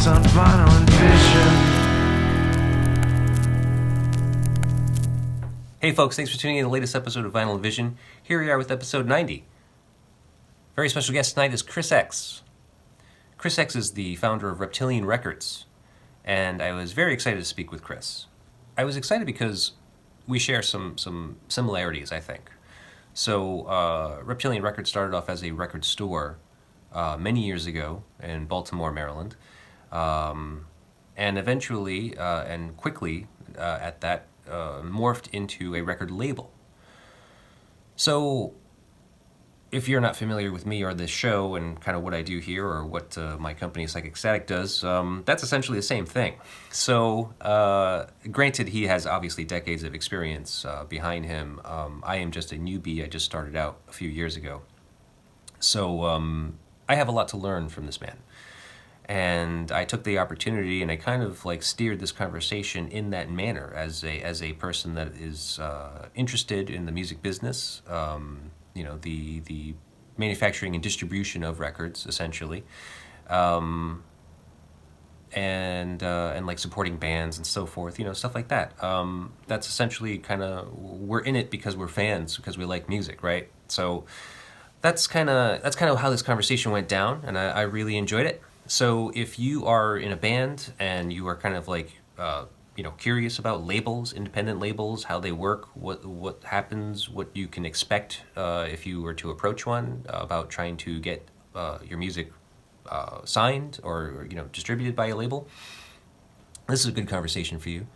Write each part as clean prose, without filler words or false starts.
It's on vinyl and vision. Hey folks, thanks for tuning in to the latest episode of Vinyl and Vision. Here we are with episode 90. Very special guest tonight is Chris X. Chris X is the founder of Reptilian Records, and I was very excited to speak with Chris. I was excited because we share some similarities, I think. So Reptilian Records started off as a record store many years ago in Baltimore, Maryland, and eventually and quickly at that morphed into a record label. So if you're not familiar with me or this show and kind of what I do here or what my company Psychic Static does, that's essentially the same thing. So granted, he has obviously decades of experience behind him. I am just a newbie. I just started out a few years ago. So I have a lot to learn from this man. And I took the opportunity and I kind of like steered this conversation in that manner as a person that is interested in the music business, you know, the manufacturing and distribution of records, essentially, and like supporting bands and so forth, you know, stuff like that. That's essentially kind of, we're in it because we're fans, because we like music, right? So that's kind of how this conversation went down, and I really enjoyed it. So if you are in a band and you are kind of like you know, curious about labels, independent labels, how they work, what happens, what you can expect if you were to approach one about trying to get your music signed or you know, distributed by a label, this is a good conversation for you.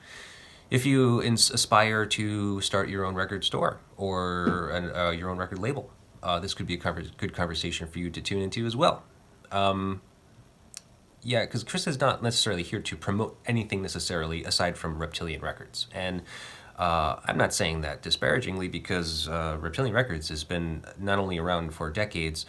If you aspire to start your own record store or your own record label, this could be a good conversation for you to tune into as well. Yeah, because Chris is not necessarily here to promote anything necessarily aside from Reptilian Records. And I'm not saying that disparagingly, because Reptilian Records has been not only around for decades,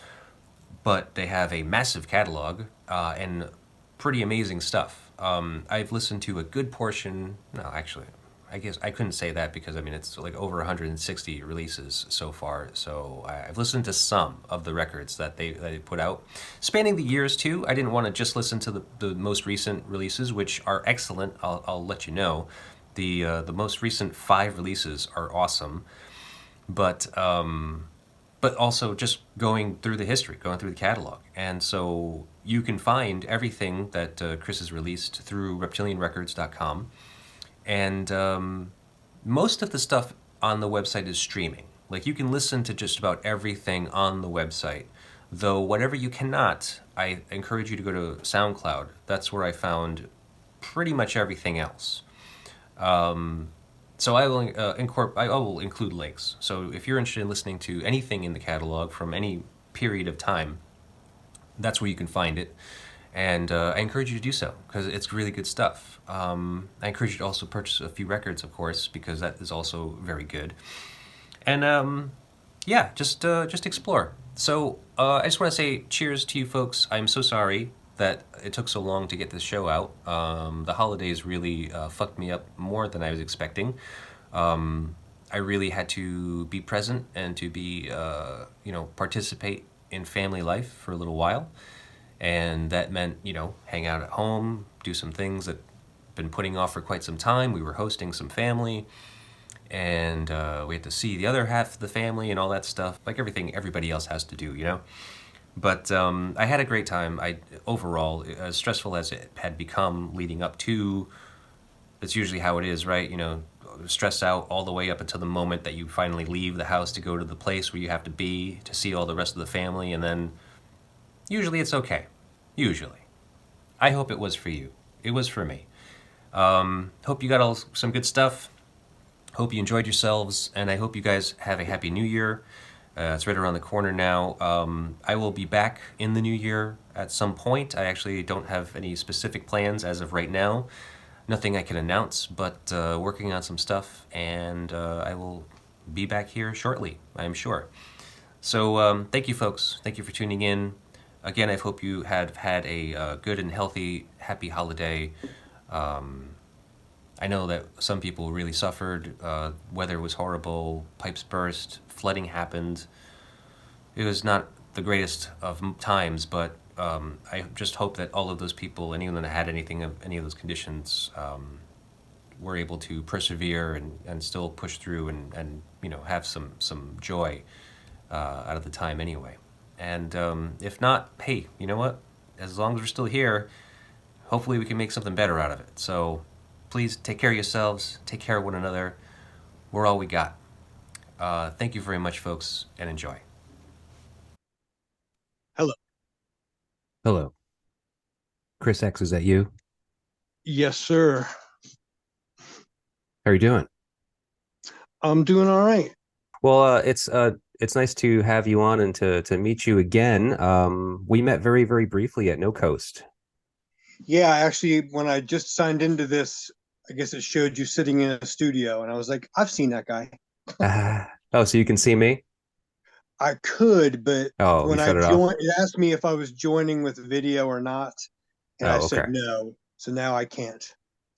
but they have a massive catalog and pretty amazing stuff. I've listened to a good portion, no, actually, I guess I couldn't say that because, I mean, it's like over 160 releases so far. So I've listened to some of the records that they put out. Spanning the years, too. I didn't want to just listen to the most recent releases, which are excellent. I'll let you know. The most recent 5 releases are awesome. But also just going through the history, going through the catalog. And so you can find everything that Chris has released through reptilianrecords.com. And most of the stuff on the website is streaming. Like, you can listen to just about everything on the website. Though whatever you cannot, I encourage you to go to SoundCloud. That's where I found pretty much everything else. So I will include links. So if you're interested in listening to anything in the catalog from any period of time, that's where you can find it. And I encourage you to do so because it's really good stuff. I encourage you to also purchase a few records, of course, because that is also very good. And yeah, just explore. So I just want to say cheers to you folks. I'm so sorry that it took so long to get this show out. The holidays really fucked me up more than I was expecting. I really had to be present and to be, you know, participate in family life for a little while. And that meant, you know, hang out at home, do some things that I've been putting off for quite some time. We were hosting some family, and we had to see the other half of the family and all that stuff, like everything everybody else has to do, you know? But I had a great time. Overall, as stressful as it had become leading up to, that's usually how it is, right? You know, stressed out all the way up until the moment that you finally leave the house to go to the place where you have to be to see all the rest of the family, and then usually it's okay. Usually. I hope it was for you. It was for me. Hope you got some good stuff. Hope you enjoyed yourselves, and I hope you guys have a happy new year. It's right around the corner now. I will be back in the new year at some point. I actually don't have any specific plans as of right now. Nothing I can announce, but working on some stuff, and I will be back here shortly, I am sure. So thank you, folks. Thank you for tuning in. Again, I hope you have had a good and healthy, happy holiday. I know that some people really suffered. Weather was horrible, pipes burst, flooding happened. It was not the greatest of times, but I just hope that all of those people, anyone that had anything of any of those conditions, were able to persevere and still push through and have some joy out of the time anyway. And if not, hey, you know what? As long as we're still here, hopefully we can make something better out of it. So please take care of yourselves, take care of one another. We're all we got. Thank you very much, folks, and enjoy. Hello. Hello. Chris X, is that you? Yes, sir. How are you doing? I'm doing all right. Well, it's nice to have you on and to meet you again. We met very briefly at No Coast. Yeah, actually, when I just signed into this, I guess it showed you sitting in a studio, and I was like, I've seen that guy. Oh, so you can see me? I could, but Oh, you when I shut it off. joined, it asked me if I was joining with video or not, and I Oh, said okay. no. So now I can't.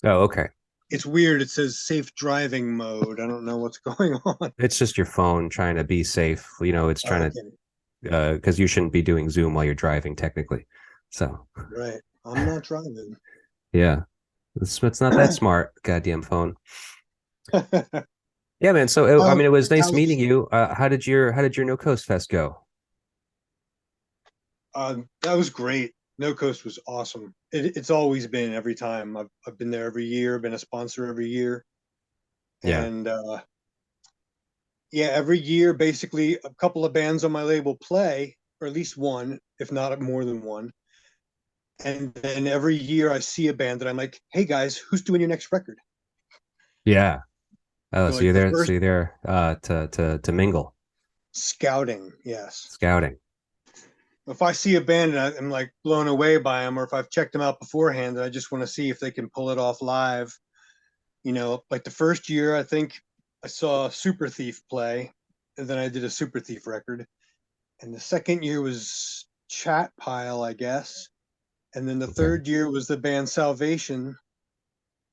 Oh, okay. It's weird. It says safe driving mode. I don't know what's going on. It's just your phone trying to be safe. It's trying Okay, to because you shouldn't be doing Zoom while you're driving technically. So right. I'm not driving. yeah, it's not that smart. Goddamn phone. Yeah, man. So I How, mean, it was nice meeting how's you. How did your No Coast Fest go? That was great. No Coast was awesome. It's always been every time. I've been there every year, been a sponsor every year, Yeah. and yeah, every year basically a couple of bands on my label play, or at least one, if not more than one. And then every year I see a band that I'm like, "Hey guys, who's doing your next record?" Yeah. Oh, So so like you're the there. So first you're there to mingle, scouting, yes. scouting. If I see a band and I'm like blown away by them, or if I've checked them out beforehand and I just want to see if they can pull it off live, like the first year, I think I saw Super Thief play, and then I did a Super Thief record. And the second year was Chat Pile, I guess. And then the Okay. third year was the band Salvation.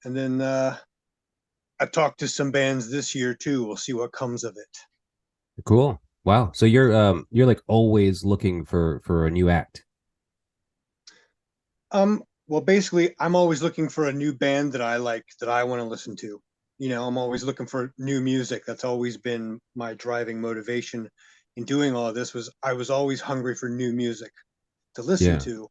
And then I talked to some bands this year too. We'll see what comes of it. Cool. Wow. So you're like always looking for a new act. Well, basically, I'm always looking for a new band that I like, that I want to listen to. I'm always looking for new music. That's always been my driving motivation in doing all of this. Was I was always hungry for new music to listen Yeah. to.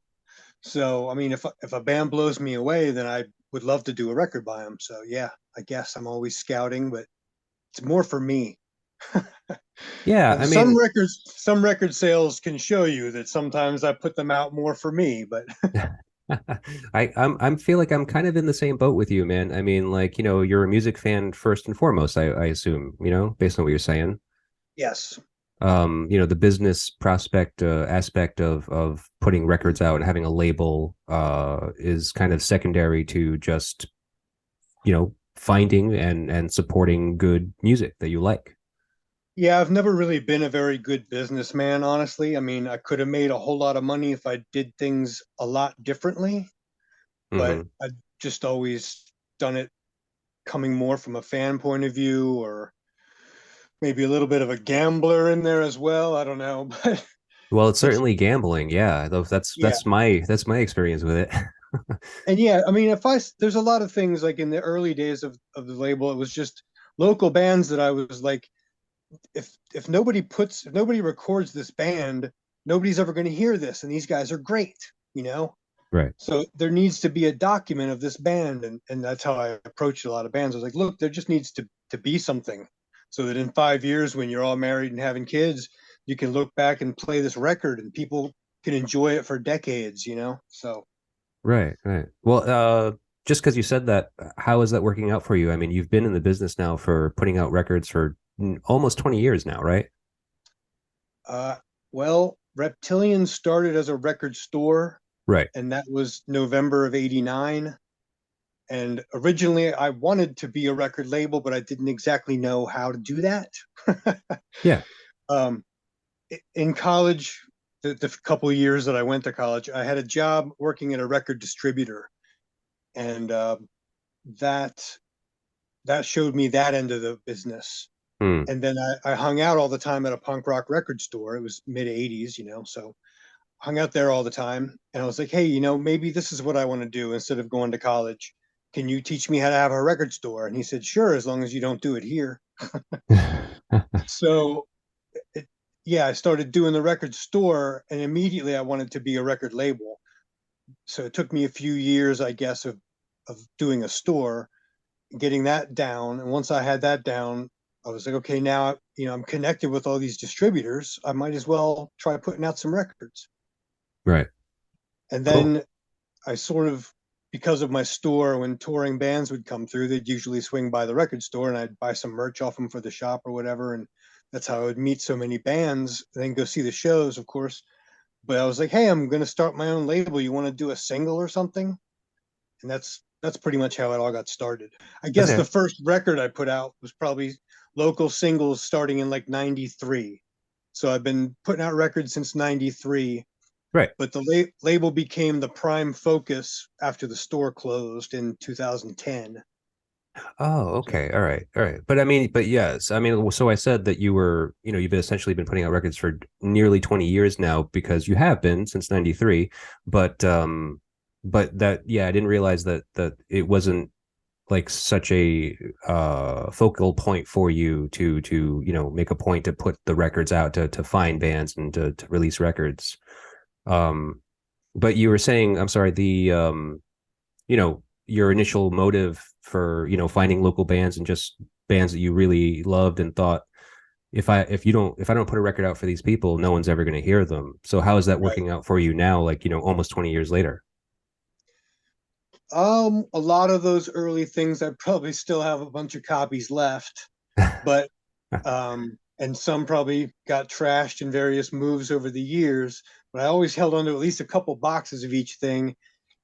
So, I mean, if a band blows me away, then I would love to do a record by them. So, yeah, I guess I'm always scouting, but it's more for me. Yeah. And I mean, some record sales can show you that sometimes I put them out more for me, but I'm feel like I'm kind of in the same boat with you, man. I mean, like, you're a music fan first and foremost, I assume, based on what you're saying. yes. The business prospect aspect of putting records out and having a label is kind of secondary to just, finding and supporting good music that you like. Yeah, I've never really been a very good businessman, honestly. I mean, I could have made a whole lot of money if I did things a lot differently, but Hmm. I've just always done it coming more from a fan point of view, or maybe a little bit of a gambler in there as well. I don't know, but Well, it's it's certainly gambling. Yeah, though that's yeah. that's my experience with it. And yeah, I mean, there's a lot of things like in the early days of the label, it was just local bands that I was like, if nobody records this band, nobody's ever going to hear this, and these guys are great, you know. Right. So there needs to be a document of this band, and that's how I approached a lot of bands. I was like, look, there just needs to be something, so that in 5 years, when you're all married and having kids, you can look back and play this record, and people can enjoy it for decades, you know. So Right, right. Well, just because you said that, how is that working out for you? I mean, you've been in the business now for putting out records for almost 20 years now, right? uh, well, Reptilian started as a record store, Right. and that was November of '89. And originally, I wanted to be a record label, but I didn't exactly know how to do that. Yeah. um, in college, the couple of years that I went to college, I had a job working at a record distributor, and that that showed me that end of the business. Hmm. And then I hung out all the time at a punk rock record store. It was mid '80s, so hung out there all the time. And I was like, hey, maybe this is what I want to do instead of going to college. Can you teach me how to have a record store? And he said, sure, as long as you don't do it here. So, it, yeah, I started doing the record store, and immediately I wanted to be a record label. So it took me a few years, I guess, of doing a store, getting that down. And once I had that down, I was like, okay, now, I'm connected with all these distributors. I might as well try putting out some records. Right. And Cool. then I sort of, because of my store, when touring bands would come through, they'd usually swing by the record store and I'd buy some merch off them for the shop or whatever. And that's how I would meet so many bands and then go see the shows, of course. But I was like, hey, I'm going to start my own label. You want to do a single or something? And that's pretty much how it all got started. I guess Okay. the first record I put out was probably local singles starting in like 93. So I've been putting out records since 93, Right. but the label became the prime focus after the store closed in 2010. Oh, So okay. All right. All right. But I mean, but yes, I mean, so I said that you were, you've essentially been putting out records for nearly 20 years now because you have been since 93. But that, yeah, I didn't realize that it wasn't like such a focal point for you to make a point to put the records out to find bands and to release records. Um, but you were saying, I'm sorry, you know, your initial motive for, finding local bands and just bands that you really loved and thought, if I don't put a record out for these people, no one's ever going to hear them. So how is that right. working out for you now, like, almost 20 years later? A lot of those early things I probably still have a bunch of copies left, but and some probably got trashed in various moves over the years. But I always held on to at least a couple boxes of each thing,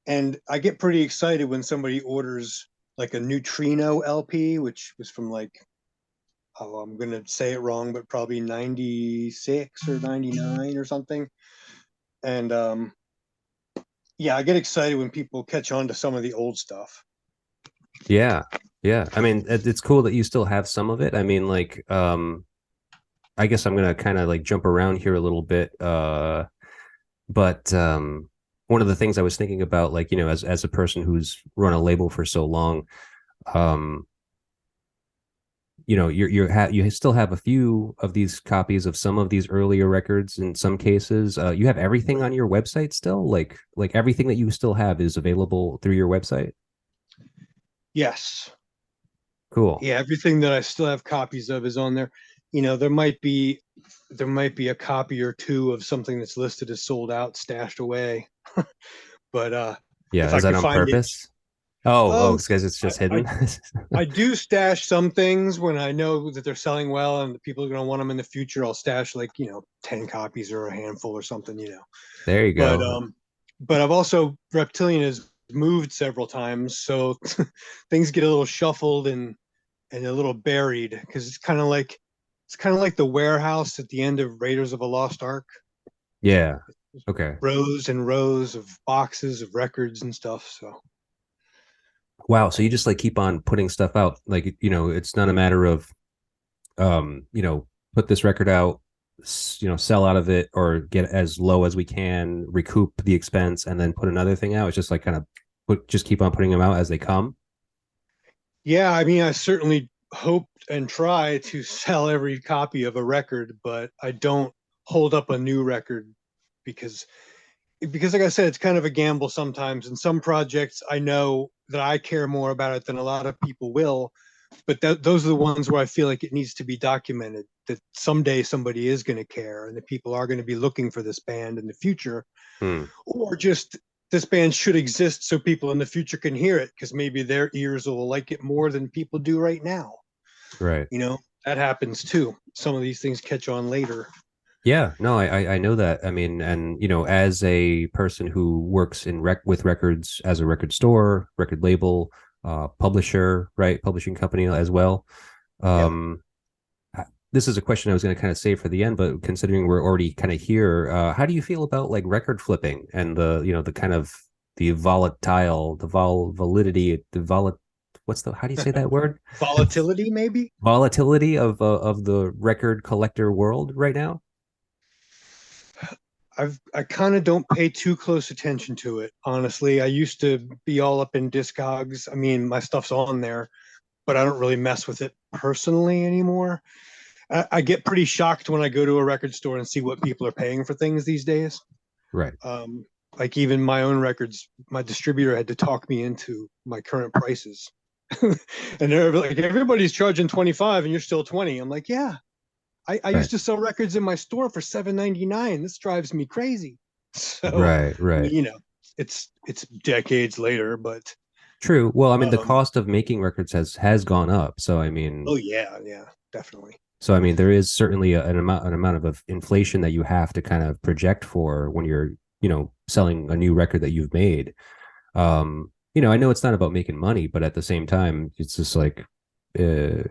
and I get pretty excited when somebody orders like a Neutrino LP, which was from like, oh, I'm gonna say it wrong, but probably 96 or 99 or something. And yeah, I get excited when people catch on to some of the old stuff. Yeah. Yeah. I mean, it's cool that you still have some of it. I mean, like, I guess I'm gonna kind of like jump around here a little bit. But one of the things I was thinking about, like, as a person who's run a label for so long, um, you still have a few of these copies of some of these earlier records. In some cases, you have everything on Right. your website still. Like everything that you still have is available through your website. Yes. Cool. Yeah, everything that I still have copies of is on there. There might be a copy or two of something that's listed as sold out, stashed away. But if Yeah, I is that could on find it, purpose? Oh, um, because it's I, just I hidden. I do stash some things when I know that they're selling well and people are going to want them in the future. I'll stash like 10 copies or a handful or something. There you But go. but I've also Reptilian has moved several times, so things get a little shuffled and a little buried because it's kind of like the warehouse at the end of Raiders of a Lost Ark. Yeah. Okay. Rows and rows of boxes of records and stuff. So Wow. So you just like keep on putting stuff out. Like, it's not a matter of put this record out, sell out of it or get as low as we can, recoup the expense, and then put another thing out. It's just like kind of just keep on putting them out as they come. yeah, I mean, I certainly hope and try to sell every copy of a record, but I don't hold up a new record because like I said, it's kind of a gamble sometimes. In some projects, I know that I care more about it than a lot of people will, but those are the ones where I feel like it needs to be documented that someday somebody is going to care and that people are going to be looking for this band in the future, Hmm. or just this band should exist so people in the future can hear it because maybe their ears will like it more than people do right now. Right. That happens too. Some of these things catch on later. Yeah, no, I know that. I mean, and as a person who works with records as a record store, record label, publisher, right, publishing company as well. Yeah. Um, this is a question I was going to kind of save for the end, but considering we're already kind of here, how do you feel about like record flipping and the kind of the volatile, validity, what's the how do you say that word? Volatility, maybe. Volatility of the record collector world right now? I kind of don't pay too close attention to it, honestly. I used to be all up in Discogs. I mean, my stuff's on there, but I don't really mess with it personally anymore. I get pretty shocked when I go to a record store and see what people are paying for things these days. Right. Um, like even my own records, my distributor had to talk me into my current prices. And they're like, everybody's charging 25 and you're still 20. I'm like, yeah, I Right. used to sell records in my store for 7.99. This drives me crazy. So, Right. I mean, Right. it's decades later, but True. Well, I mean, the um, cost of making records has gone up. So I mean, oh yeah, yeah, definitely. there is certainly an amount of inflation that you have to kind of project for when you're selling a new record that you've made. I know it's not about making money, but at the same time, it's just like uh,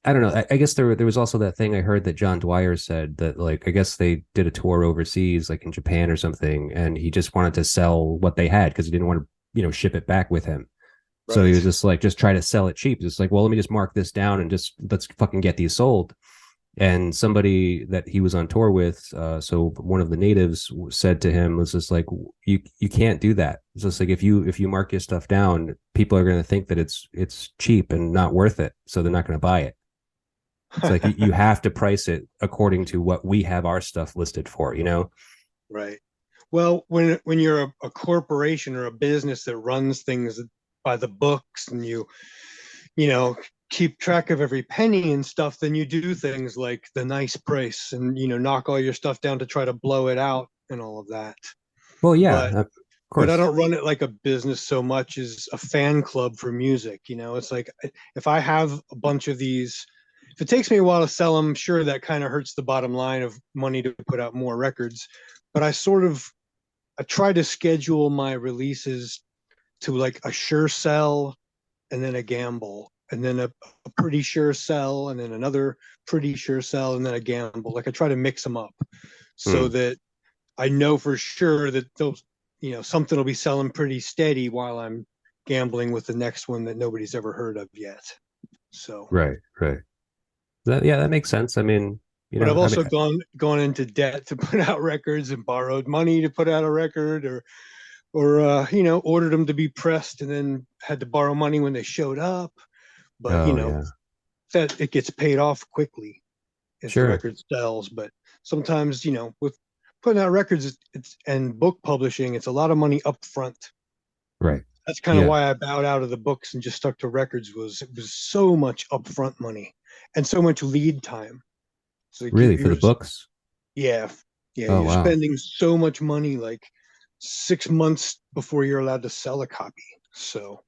I don't know. I guess there was also that thing I heard that John Dwyer said that, like, I guess they did a tour overseas, like in Japan or something, and he just wanted to sell what they had because he didn't want to ship it back with him. So he was Right. just like, just try to sell it cheap. It's like, well, let me just mark this down and just let's fucking get these sold. And somebody that he was on tour with, so one of the natives said to him, was just like, you can't do that. It's just like, if you mark your stuff down, people are going to think that it's cheap and not worth it, so they're not going to buy it. It's like you have to price it according to what we have our stuff listed for, you know? Right. Well, when you're a corporation or a business that runs things by the books and you know keep track of every penny and stuff, then you do things like the nice price and knock all your stuff down to try to blow it out and all of that. Well, yeah, But of but I course. don't run it like a business so much as a fan club for music. It's like if I have a bunch of these, if it takes me a while to sell them, sure, that kind of hurts the bottom line of money to put out more records. But I try to schedule my releases to like a sure sell and then a gamble and then a pretty sure sell and then another pretty sure sell and then a gamble. Like I try to mix them up so Hmm. that I know for sure that those, something will be selling pretty steady while I'm gambling with the next one that nobody's ever heard of yet. So, Right, right. Yeah, that makes sense. I mean, but I've I mean, also gone into debt to put out records and borrowed money to put out a record, or ordered them to be pressed and then had to borrow money when they showed up. But oh yeah, that it gets paid off quickly if the sure, record sells. But sometimes, with putting out records, it's and book publishing, it's a lot of money up front. right. That's kind of Yeah, why I bowed out of the books and just stuck to records. Was It was so much upfront money and so much lead time. It's like really, for the books. yeah, yeah, Oh you're wow, spending so much money, like 6 months before you're allowed to sell a copy. So,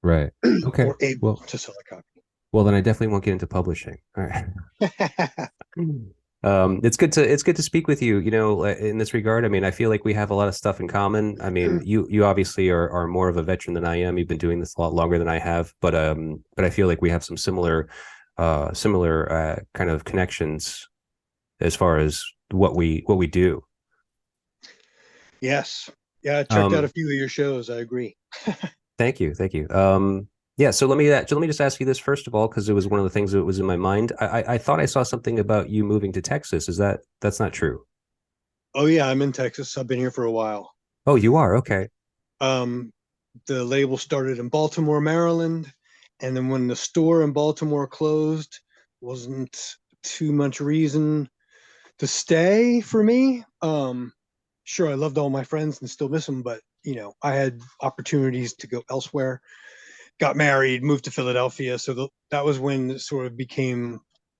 right. Okay. or able Well, to sell a copy. then I definitely won't get into publishing. All right. It's good to speak with you. In this regard, I mean, I feel like we have a lot of stuff in common. I mean, you obviously are more of a veteran than I am. You've been doing this a lot longer than I have, but I feel like we have some similar kind of connections as far as what we do. Yes. Yeah, I checked out a Um, few of your shows. I agree. Thank you, thank you. Yeah, so let me just ask you this first of all, because it was one of the things that was in my mind. I thought I saw something about you moving to Texas. That's not true? Oh yeah, I'm in Texas. I've been here for a while. Oh, you are? Okay. Um, the label started in Baltimore, Maryland, and then when the store in Baltimore closed, wasn't too much reason to stay for me. Sure, I loved all my friends and still miss them, but I had opportunities to go elsewhere. Got married, moved to Philadelphia, so that was when it sort of became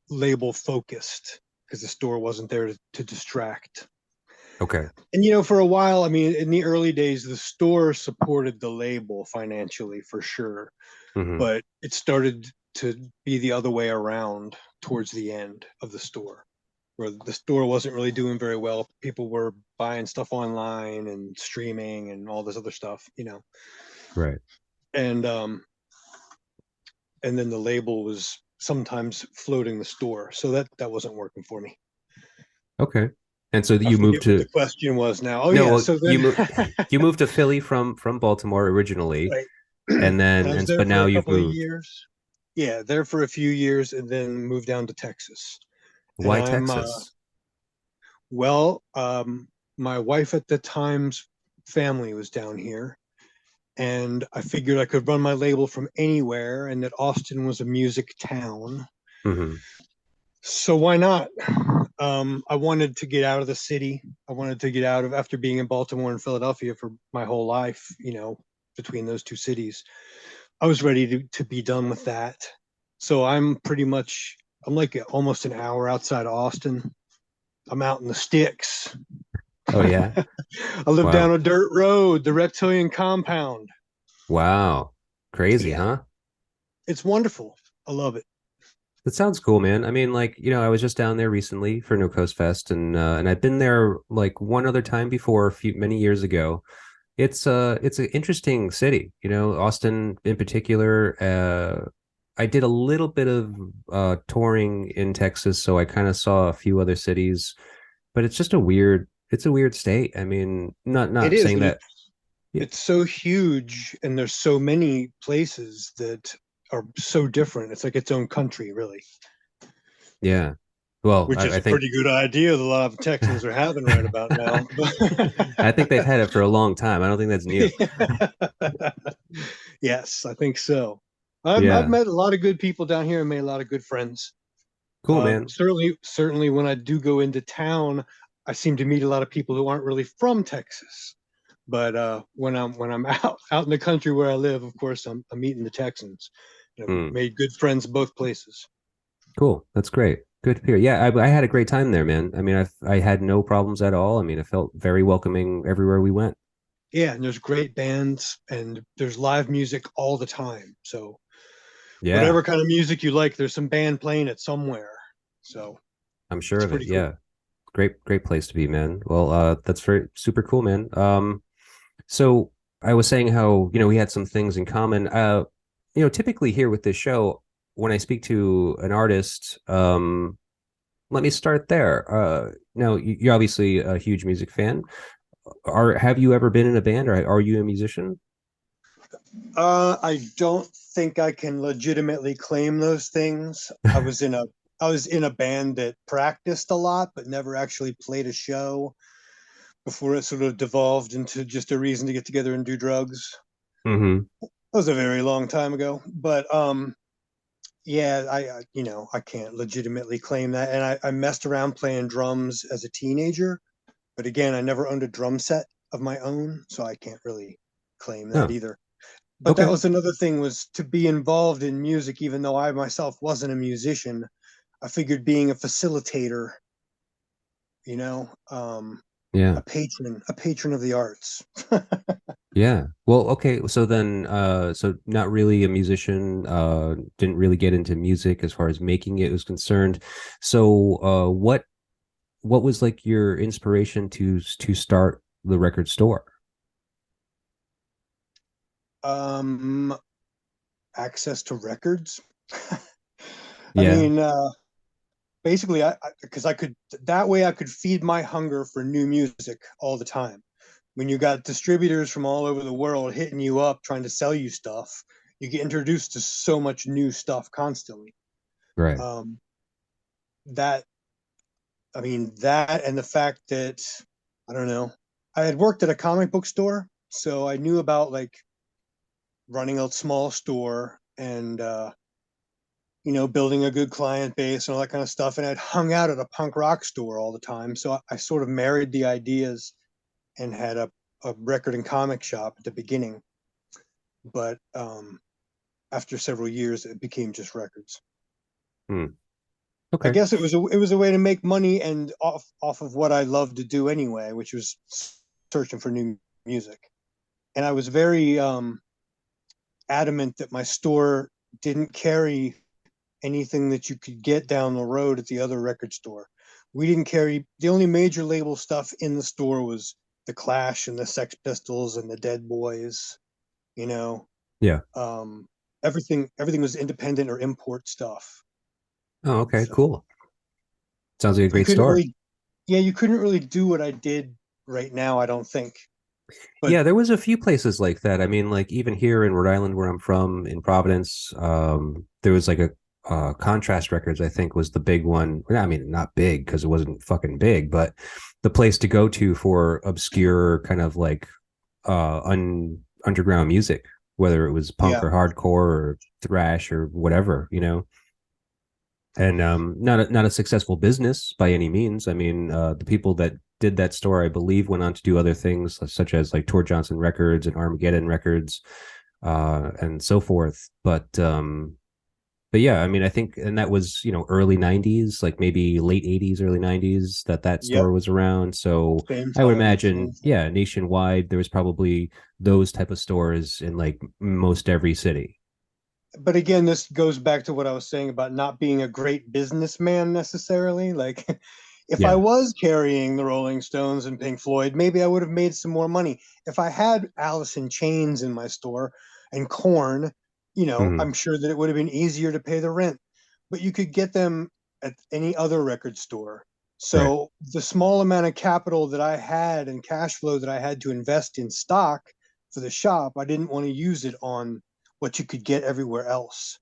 label focused because the store wasn't there to distract. Okay. And for a while, I mean, in the early days, the store supported the label financially for sure, Hmm. but it started to be the other way around towards the end of the store, where the store wasn't really doing very well. People were buying stuff online and streaming and all this other stuff. Right. And and then the label was sometimes floating the store, so that wasn't working for me. Okay. And so I you moved forget what the to question was now. Oh no, yeah, well, so you then moved you moved to Philly from Baltimore originally, right. and And then I was and there but for now a you've couple of moved. years. Yeah, there for a few years, and then moved down to Texas. And Why I'm Texas? well. my wife at the time's family was down here, and I figured I could run my label from anywhere, and that Austin was a music town. Hmm. So why not? I wanted to get out of the city. I wanted to get out of, after being in Baltimore and Philadelphia for my whole life, between those two cities. I was ready to be done with that. So I'm like almost an hour outside of Austin. I'm out in the sticks. Oh yeah. I live down Wow. a dirt road, the Reptilian compound. Wow. Crazy, Yeah, huh? it's wonderful. I love it. That sounds cool, man. I mean, like, I was just down there recently for No Coast Fest, and I've been there like one other time before, many years ago. It's an interesting city, Austin in particular. I did a little bit of touring in Texas, so I kind of saw a few other cities, but it's a weird state. I mean, It not is, saying and that. Yeah, it's so huge, and there's so many places that are so different. It's like its own country, really, yeah. Well, which is I a think pretty good idea that a lot of Texans are having right about now. I think they've had it for a long time. I don't think that's new. Yes, I think so. I've Yeah. met a lot of good people down here and made a lot of good friends. Cool, man. Certainly, when I do go into town, I seem to meet a lot of people who aren't really from Texas. But when I'm out in the country where I live, of course, I'm meeting the Texans. I've Hmm. made good friends both places. Cool. That's great. Good to hear. Yeah, I had a great time there, man. I mean, I had no problems at all. I mean, I felt very welcoming everywhere we went. Yeah, and there's great bands and there's live music all the time. So Yeah, whatever kind of music you like, there's some band playing it somewhere. So I'm sure it's of it. pretty cool. Yeah. Great place to be, man. Well, that's very super cool, man. So I was saying how, we had some things in common. Typically here with this show, when I speak to an artist, let me start there. Now you're obviously a huge music fan. Have you ever been in a band, or are you a musician? I don't think I can legitimately claim those things. I was in a band that practiced a lot, but never actually played a show before it sort of devolved into just a reason to get together and do drugs. Hmm. That was a very long time ago, but yeah, I can't legitimately claim that. And I messed around playing drums as a teenager, but again, I never owned a drum set of my own, so I can't really claim that Oh, either. But that okay. was another thing, was to be involved in music, even though I myself wasn't a musician. I figured being a facilitator, you know, um, Yeah. a patron of the arts. Yeah. Well, okay. So then, so not really a musician, didn't really get into music as far as making it was concerned. So, what was like your inspiration to start the record store? um, Access to records. I Yeah. mean, basically, because I could, that way I could feed my hunger for new music all the time. When you got distributors from all over the world hitting you up trying to sell you stuff, you get introduced to so much new stuff constantly. Right. Um, that I mean, that and the fact that, I don't know, I had worked at a comic book store, so I knew about like running a small store and building a good client base and all that kind of stuff. And I'd hung out at a punk rock store all the time, so I sort of married the ideas and had a record and comic shop at the beginning. But after several years, it became just records. Hmm. I Okay. guess it was a way to make money and off of what I loved to do anyway, which was searching for new music. And I was very adamant that my store didn't carry anything that you could get down the road at the other record store. We didn't carry, the only major label stuff in the store was the Clash and the Sex Pistols and the Dead Boys. You know, Yeah. um, everything was independent or import stuff. Oh, okay. So Cool. Sounds like a you great couldn't store. really, yeah, you couldn't really do what I did right now, I don't think. But Yeah, there was a few places like that. I mean, like even here in Rhode Island, where I'm from, in Providence, there was like a Contrast Records, I think, was the big one. Well, I mean, not big because it wasn't fucking big, but the place to go to for obscure kind of like underground music, whether it was punk Yeah. or hardcore or thrash or whatever, you know. And not a successful business by any means. I mean, the people that did that store, I believe, went on to do other things such as like Tor Johnson Records and Armageddon Records, and so forth. But yeah, I mean, I think, and that was, you know, early 90s, like maybe late 80s, early 90s that Yep. store was around. So Same I would time. imagine, Same time. yeah, nationwide, there was probably those type of stores in like most every city. But again, this goes back to what I was saying about not being a great businessman necessarily. Like, if I Yeah. was carrying the Rolling Stones and Pink Floyd, maybe I would have made some more money. If I had Alice in Chains in my store and Corn, Hmm. I'm sure that it would have been easier to pay the rent. But you could get them at any other record store. Right. So the small amount of capital that I had and cash flow that I had to invest in stock for the shop, I didn't want to use it on what you could get everywhere else.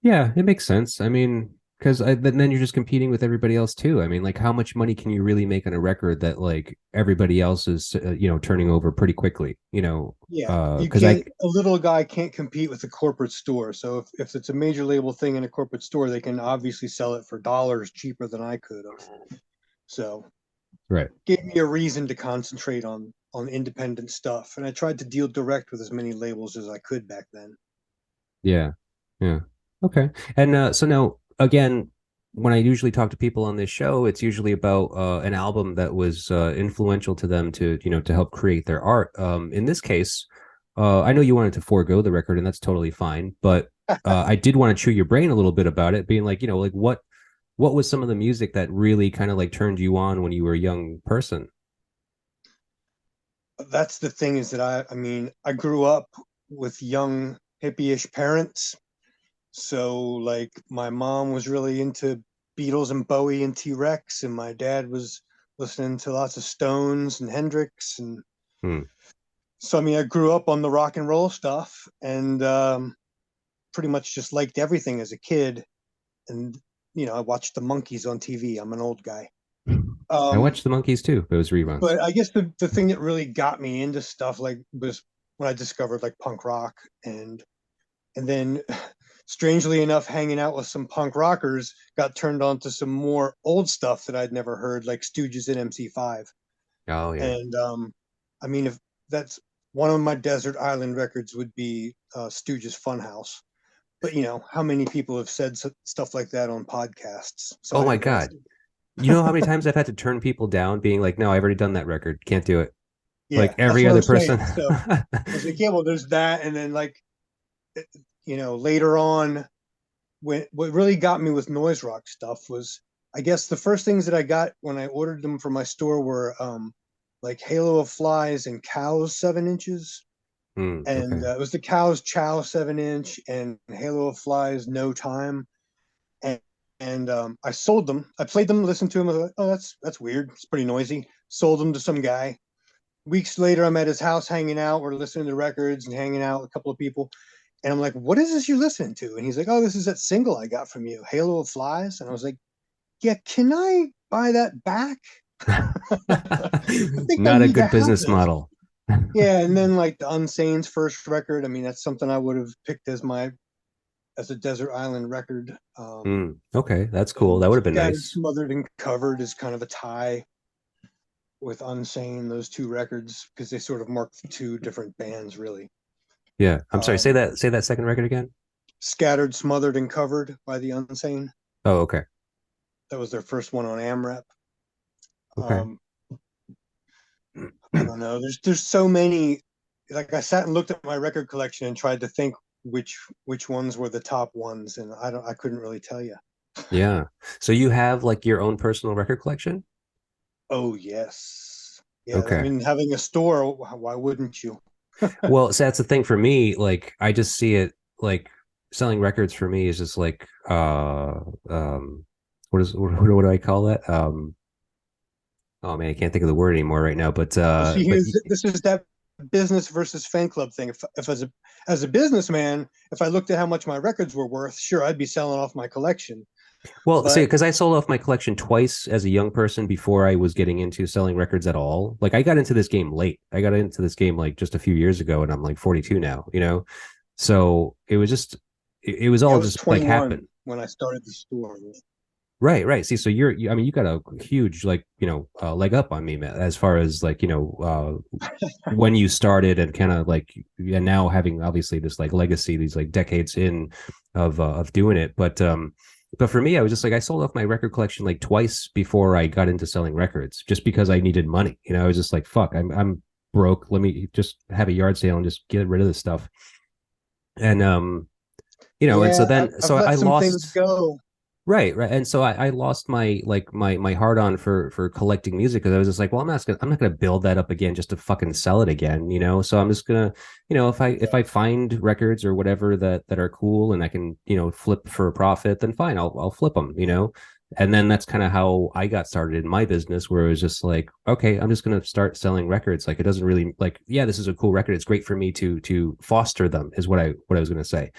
Yeah, it makes sense. I mean, because then you're just competing with everybody else too. I mean, like, how much money can you really make on a record that like everybody else is, you know, turning over pretty quickly? You know, Yeah, you because I can't. A little guy can't compete with a corporate store. So if it's a major label thing in a corporate store, they can obviously sell it for dollars cheaper than I could have. So right. gave me a reason to concentrate on independent stuff, and I tried to deal direct with as many labels as I could back then. Yeah. Yeah. Okay. And so now again, when I usually talk to people on this show, it's usually about an album that was influential to them to, you know, to help create their art. In this case, I know you wanted to forego the record, and that's totally fine. But I did want to chew your brain a little bit about it, being like, you know, like what was some of the music that really kind of like turned you on when you were a young person? That's the thing is that I mean, I grew up with young hippie-ish parents. So like my mom was really into Beatles and Bowie and T-Rex, and my dad was listening to lots of Stones and Hendrix. And Hmm. so I mean I grew up on the rock and roll stuff, and pretty much just liked everything as a kid. And I watched the Monkees on TV. I'm an old guy. I Um, watched the Monkeys too. Those reruns. but I guess the thing that really got me into stuff like was when I discovered like punk rock, and then strangely enough, hanging out with some punk rockers got turned on to some more old stuff that I'd never heard, like Stooges and MC5. Oh yeah. And I mean, if that's one of my desert island records would be Stooges Funhouse. But how many people have said stuff like that on podcasts? So Oh I my didn't want God. to. You know how many times I've had to turn people down being like, no, I've already done that record. Can't do it. Yeah, Like that's every what other I'm person. saying. So I was like, yeah, well, there's that, and then like, later on, what really got me with noise rock stuff was, I guess, the first things that I got when I ordered them from my store were like Halo of Flies and Cows 7 inches, and Okay. it was the Cows Chow 7 inch and Halo of Flies No Time, and I sold them. I played them, listened to them. I was like, oh, that's weird. It's pretty noisy. Sold them to some guy. Weeks later, I'm at his house hanging out. We're listening to records and hanging out with a couple of people. And I'm like, what is this you're listening to? And he's like, oh, this is that single I got from you, Halo of Flies. And I was like, yeah, can I buy that back? I think I Not a need to good have business this. model. Yeah, and then like the Unsane's first record. I mean, that's something I would have picked as a desert island record. Okay, that's cool. And That would have been Scattered, nice. Smothered, and Covered is kind of a tie with Unsane, those two records, because they sort of mark two different bands, really. Yeah. I'm sorry. Um, Say that second record again. Scattered, Smothered, and Covered by the Unsane. Oh, okay. That was their first one on AMREP. Okay. Um, I don't know. There's so many. Like I sat and looked at my record collection and tried to think which ones were the top ones, and I couldn't really tell you. Yeah. So you have like your own personal record collection? Oh yes, yeah. I Okay. mean, having a store, why wouldn't you? Well, so that's the thing for me. Like, I just see it like selling records for me is just like, what do I call that? Oh man, I can't think of the word anymore right now. Well, see, But this is that business versus fan club thing. If as a businessman, if I looked at how much my records were worth, sure, I'd be selling off my collection. Well, see, But because I sold off my collection twice as a young person before I was getting into selling records at all. Like I got into this game late. I got into this game like just a few years ago, and I'm like 42 now. So it was just, it was yeah, I all was just like 21 happened. when I started the store. Right, right. See, so I mean, you got a huge like leg up on me, man, as far as like when you started and kind of like, and now having obviously this like legacy, these like decades in of doing it. But for me, I was just like I sold off my record collection like twice before I got into selling records, just because I needed money. I was just like, fuck, I'm broke. Let me just have a yard sale and just get rid of this stuff. And and so Yeah, then I've so let I some things lost. go. Right, right, and so I lost my like my heart on for collecting music because I was just like, well, I'm not gonna build that up again just to fucking sell it again. So I'm just gonna, if I find records or whatever that are cool and I can flip for a profit, then fine, I'll flip them. And then that's kind of how I got started in my business, where it was just like, okay, I'm just gonna start selling records. Like it doesn't really like, yeah, this is a cool record. It's great for me to foster them, is what I was gonna say.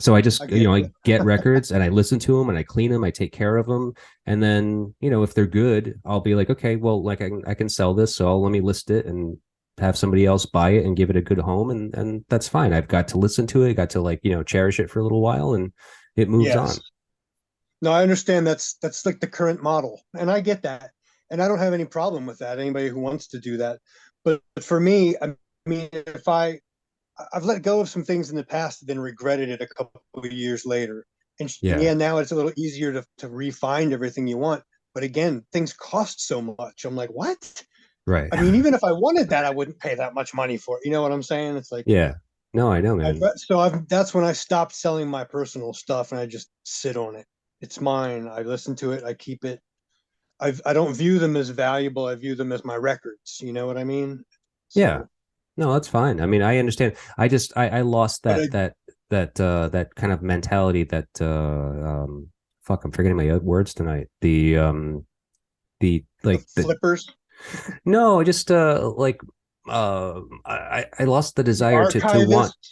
So I I just, get I you. get records and I listen to them and I clean them, I take care of them, and then if they're good, I'll be like, okay, well, like I can sell this, so let me list it and have somebody else buy it and give it a good home, and that's fine. I've got to listen to it, got to like cherish it for a little while, and it moves Yes. on. No, I understand that's like the current model, and I get that, and I don't have any problem with that. Anybody who wants to do that, but for me, I mean, if I've let go of some things in the past and then regretted it a couple of years later, and Yeah, yeah, now it's a little easier to refine everything you want. But again, things cost so much. I'm like, what? right. I mean, even if I wanted that, I wouldn't pay that much money for it. You know what I'm saying? It's like Yeah, no, I know, I've man. so I've that's when I stopped selling my personal stuff and I just sit on it. It's mine. I listen to it. I keep it. I don't view them as valuable. I view them as my records. You know what I mean? Yeah, So, no, that's fine. I mean, I understand. I lost but that kind of mentality that fuck, I'm forgetting my words tonight. The the like the flippers, no, just like I lost the the desire to want. archivists.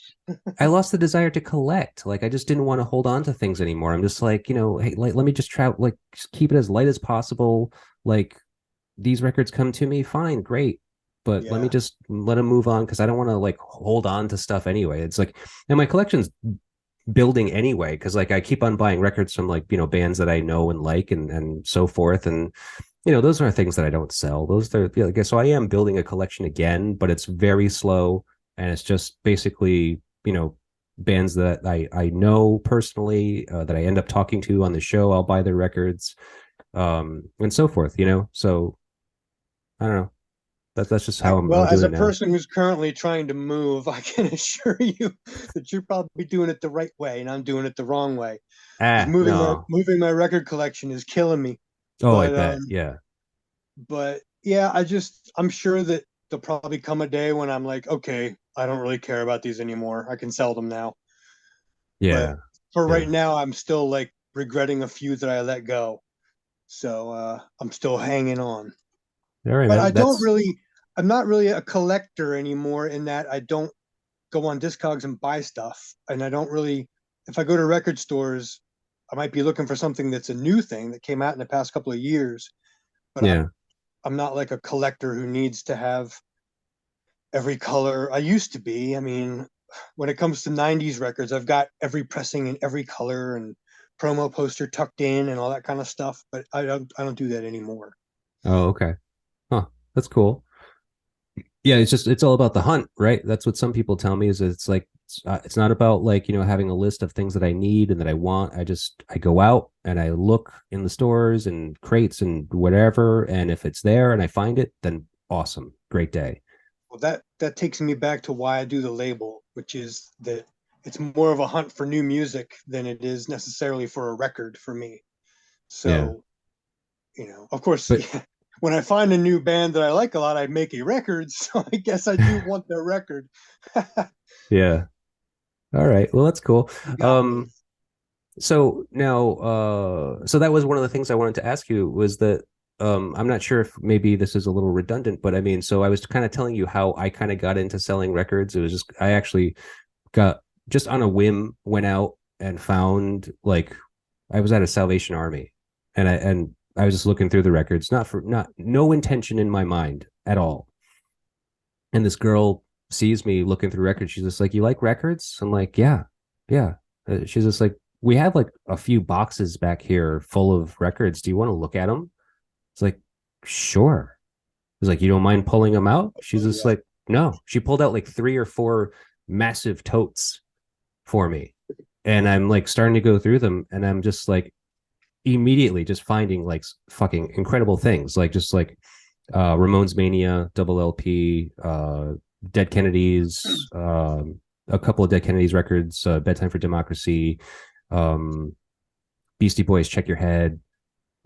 I lost the desire to collect. Like I just didn't want to hold on to things anymore. I'm just like, hey, like let me just try, like just keep it as light as possible. Like these records come to me, fine, great. But let me Yeah. just let them move on because I don't want to like hold on to stuff anyway. It's like, and my collection's building anyway because like I keep on buying records from like bands that I know and like and so forth, and those are things that I don't sell. Those are so I am building a collection again, but it's very slow and it's just basically bands that I know personally, that I end up talking to on the show. I'll buy their records, and so forth. So I don't know. That's just how Well, I'm as doing a it now. person who's currently trying to move, I can assure you that you're probably doing it the right way, and I'm doing it the wrong way. Because moving my No. moving my record collection is killing me. Oh, I But bet. Yeah. yeah, I'm sure that there'll probably come a day when I'm like, okay, I don't really care about these anymore. I can sell them now. But Yeah. for right Yeah. now, I'm still like regretting a few that I let go. So I'm still hanging on. All right, But man. That's I'm not really a collector anymore in that I don't go on Discogs and buy stuff. And I don't really, if I go to record stores, I might be looking for something that's a new thing that came out in the past couple of years. But yeah. I'm not like a collector who needs to have every color. I used to be. I mean, when it comes to 90s records, I've got every pressing in every color and promo poster tucked in and all that kind of stuff, but I don't do that anymore. Oh, okay. Huh. That's cool. Yeah, it's all about the hunt, right? That's what some people tell me, is that it's like it's not about like having a list of things that I need and that I want. I go out and I look in the stores and crates and whatever, and if it's there and I find it, then awesome, great day. Well, that takes me back to why I do the label, which is that it's more of a hunt for new music than it is necessarily for a record for me. Yeah, So, of course, but yeah, when I find a new band that I like a lot, I make a record. So I guess I do want their record. yeah, all right. Well, that's cool. You got me. Um, so now, so that was one of the things I wanted to ask you, was that I'm not sure if maybe this is a little redundant, but I mean, so I was kind of telling you how I kind of got into selling records. It was just I actually got, just on a whim, went out and found like I was at a Salvation Army, and I was just looking through the records, not no intention in my mind at all. And this girl sees me looking through records. She's just like, "You like records?" I'm like, "Yeah, yeah." She's just like, "We have like a few boxes back here full of records. Do you want to look at them?" It's like, "Sure." It's like, "You don't mind pulling them out?" She's Oh, just yeah. like, "No." She pulled out like 3 or 4 massive totes for me, and I'm like starting to go through them, and I'm just like immediately just finding like fucking incredible things, like just like Ramones Mania, double LP, Dead Kennedys, a couple of Dead Kennedys records, Bedtime for Democracy, um, Beastie Boys, Check Your Head,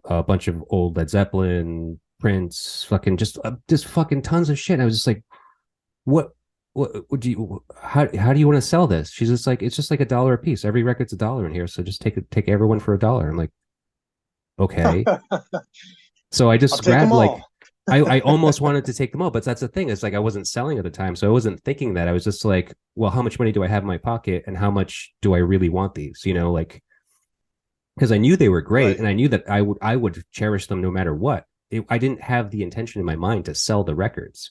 a bunch of old Led Zeppelin, Prince, fucking just fucking tons of shit. I was just like, what? What do you? How do you want to sell this? She's just like, it's just like $1 a piece. Every record's $1 in here, so just take everyone for $1. I'm like, okay. So I I'll just take them grabbed like all. I almost wanted to take them all, but that's the thing. It's like I wasn't selling at the time. So I wasn't thinking that. I was just like, well, how much money do I have in my pocket and how much do I really want these? You know, like because I knew they were great Right. and I knew that I would cherish them no matter what. I didn't have the intention in my mind to sell the records.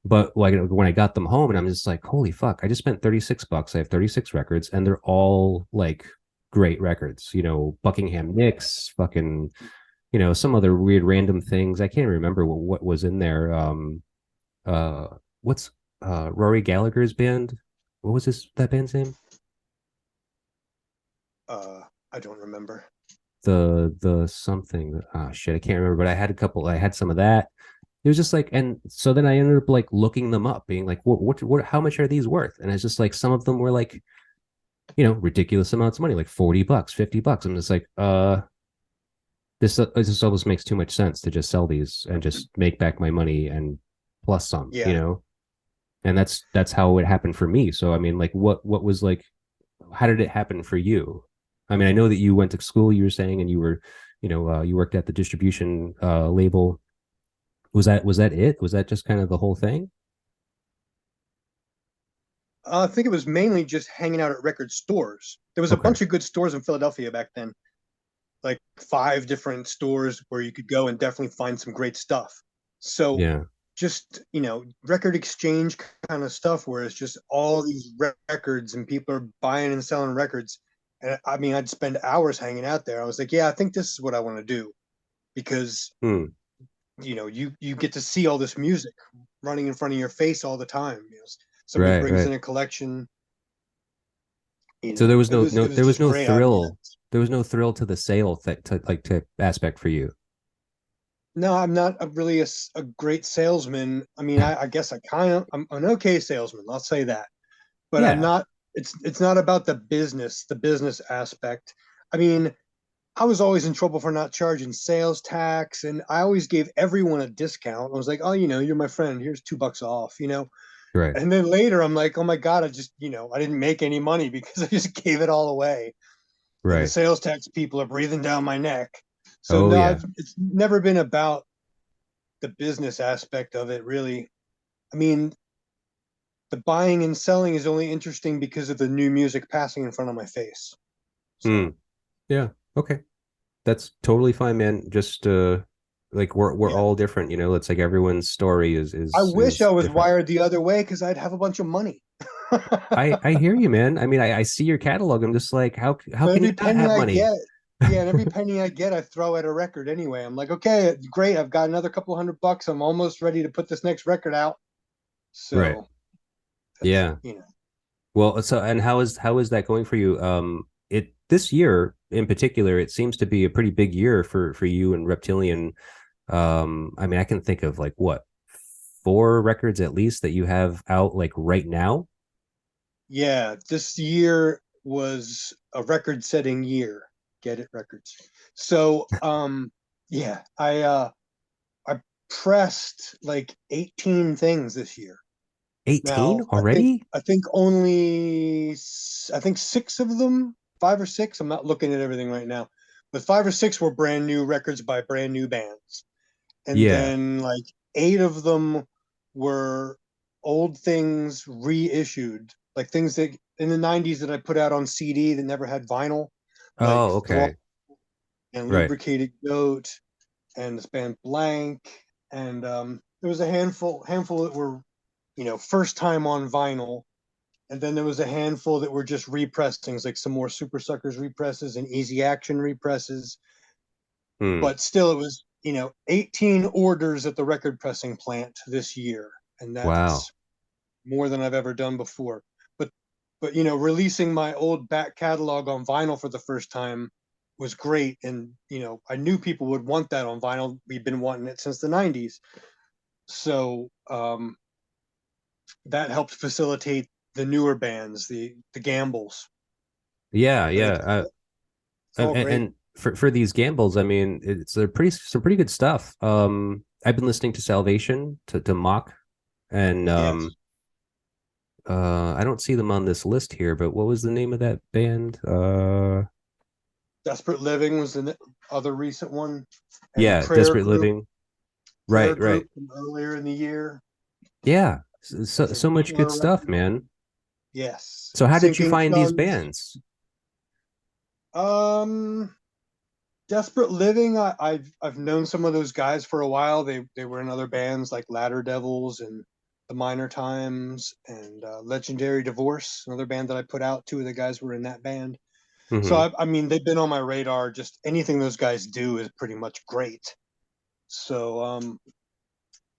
But like when I got them home and I'm just like, holy fuck, I just spent $36. I have 36 records and they're all like great records. You know, Buckingham Nicks, fucking some other weird random things. I can't remember what was in there. Uh, what's Rory Gallagher's band? What was that band's name? I don't remember. The something. Ah, shit, I can't remember. But I had a couple. I had some of that. It was just like, and so then I ended up like looking them up, being like, what, how much are these worth? And it's just like some of them were like, ridiculous amounts of money, like $40, $50. I'm just like, this almost makes too much sense to just sell these and just make back my money and plus some, Yeah. and that's how it happened for me. So I mean, like, what was like, how did it happen for you? I mean, I know that you went to school, you were saying, and you were, you worked at the distribution label. Was that it? Was that just kind of the whole thing? I think it was mainly just hanging out at record stores. There was a Okay. bunch of good stores in Philadelphia back then, like 5 different stores where you could go and definitely find some great stuff. So Yeah. just, record exchange kind of stuff where it's just all these records and people are buying and selling records. And I mean, I'd spend hours hanging out there. I was like, yeah, I think this is what I want to do because, Hmm. you get to see all this music running in front of your face all the time. Somebody Right. brings Right. in a collection. So there was It no was no it was there was just no great out there. thrill. There was no thrill to the sale type aspect for you. No, I'm not really a great salesman. I mean, I guess I'm an okay salesman. I'll say that, but I'm Yeah. not. It's not about the business aspect. I mean, I was always in trouble for not charging sales tax, and I always gave everyone a discount. I was like, oh, you're my friend. Here's $2 off. Right. And then later, I'm like, oh my god, I didn't make any money because I just gave it all away, and the Right. sales tax people are breathing down my neck. So Oh no, yeah. it's never been about the business aspect of it, really. I mean, the buying and selling is only interesting because of the new music passing in front of my face. Hmm. So Yeah. Okay. That's totally fine, man. Just like we're yeah, all different, It's like everyone's story is I is wish I is was different. wired the other way because I'd have a bunch of money. I hear you, man. I mean, I see your catalog. I'm just like, how But can you every not penny have I money? get, yeah, and every penny I get, I throw at a record anyway. I'm like, okay, great, I've got another couple $100. I'm almost ready to put this next record out. Right. So that's Yeah. Well, so and how is that going for you? It this year in particular, it seems to be a pretty big year for you and Reptilian. I mean, I can think of like what 4 records at least that you have out like right now. yeah, this year was a record-setting year. Get it, records. So, yeah, I pressed like 18 things this year. 18 Now, already? I think 6 of them, 5 or 6. I'm not looking at everything right now, but 5 or 6 were brand new records by brand new bands, and Yeah. then like 8 of them were old things reissued, like things that in the '90s that I put out on CD that never had vinyl, like Oh, the long okay. and Right. Lubricated Goat and this band Blank, and there was a handful that were, first time on vinyl, and then there was a handful that were just repressings, like some more Super Suckers represses and Easy Action represses. Hmm. But still, it was 18 orders at the record pressing plant this year, and Wow. that's more than I've ever done before. But releasing my old back catalog on vinyl for the first time was great, and I knew people would want that on vinyl. We've been wanting it since the '90s, so that helped facilitate the newer bands, the gambles. Yeah, But yeah. it's all great. And for these gambles, I mean, it's a pretty some pretty good stuff. I've been listening to Salvation to Mock, and Yes, I don't see them on this list here, but what was the name of that band? Desperate Living was the other recent one, and Yeah, Desperate Living. Prayer Right, right. Group from earlier in the year. Yeah, It's a so much good killer stuff, record. man. Yes, So how did you Sinking find these Suns. bands? Um, Desperate Living. I've known some of those guys for a while. They were in other bands like Ladder Devils and the Minor Times and Legendary Divorce, another band that I put out. Two of the guys were in that band. So Hmm. I mean, they've been on my radar. Just anything those guys do is pretty much great. So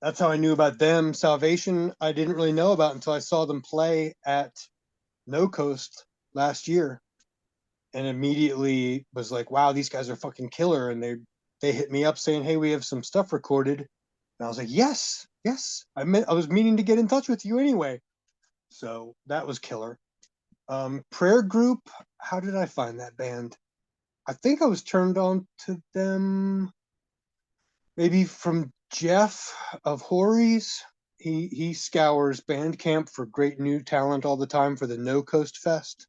that's how I knew about them. Salvation, I didn't really know about until I saw them play at No Coast last year, and immediately was like, "Wow, these guys are fucking killer!" And they hit me up saying, "Hey, we have some stuff recorded," and I was like, "Yes, yes." I was meaning to get in touch with you anyway, so that was killer. Prayer Group. How did I find that band? I think I was turned on to them maybe from Jeff of Horries. He scours Bandcamp for great new talent all the time for the No Coast Fest,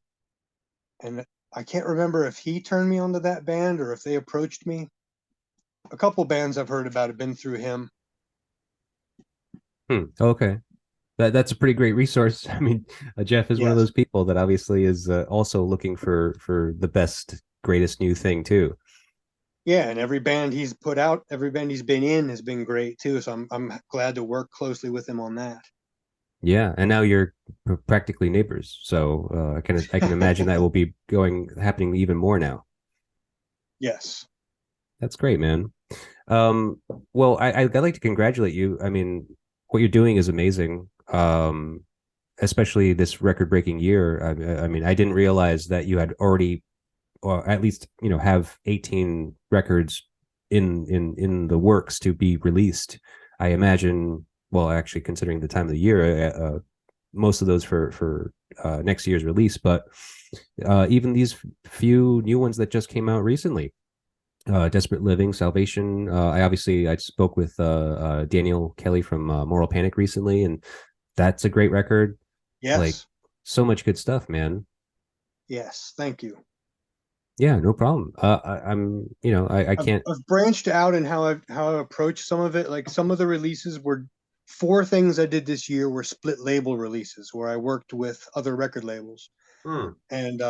and I can't remember if he turned me onto that band or if they approached me. A couple bands I've heard about have been through him. Hmm. Okay. That's a pretty great resource. I mean, Jeff is one of Yes, those people that obviously is also looking for the best, greatest new thing too. yeah, and every band he's put out, every band he's been in has been great too. So I'm glad to work closely with him on that. Yeah, and now you're practically neighbors, so I can imagine that will be going happening even more now. Yes, That's great, man. Um, well, I'd like to congratulate you. I mean, what you're doing is amazing. Especially this record-breaking year. I mean, I didn't realize that you had already, or at least, have 18 records in the works to be released. I imagine, well, actually, considering the time of the year, most of those for next year's release, but even these few new ones that just came out recently, Desperate Living, Salvation. I spoke with Daniel Kelly from Moral Panic recently, and that's a great record. Like, yes, so much good stuff, man. yes. Thank you. Yeah, no problem. I can't. I've branched out in how I approach some of it. Like some of the releases were four things I did this year were split label releases where I worked with other record labels. Hmm. And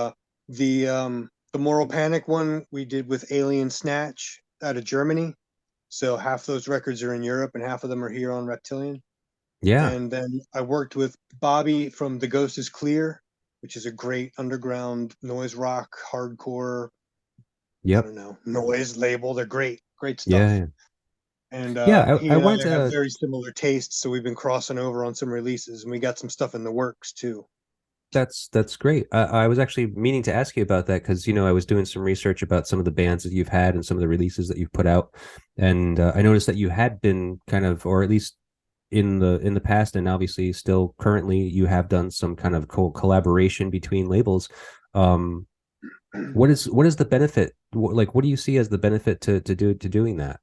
the Moral Panic one we did with Alien Snatch out of Germany. So half those records are in Europe and half of them are here on Reptilian. Yeah. And then I worked with Bobby from The Ghost is Clear, which is a great underground noise rock, hardcore, I Yep. don't know, noise label. They're great, great stuff. Yeah. And Yeah. he I and I wanted have to. very similar tastes, so we've been crossing over on some releases, and we got some stuff in the works too. That's great. I was actually meaning to ask you about that because I was doing some research about some of the bands that you've had and some of the releases that you've put out, and I noticed that you had been kind of, or at least in the past, and obviously still currently, you have done some kind of collaboration between labels. Um, what is the benefit? Like, what do you see as the benefit to doing that?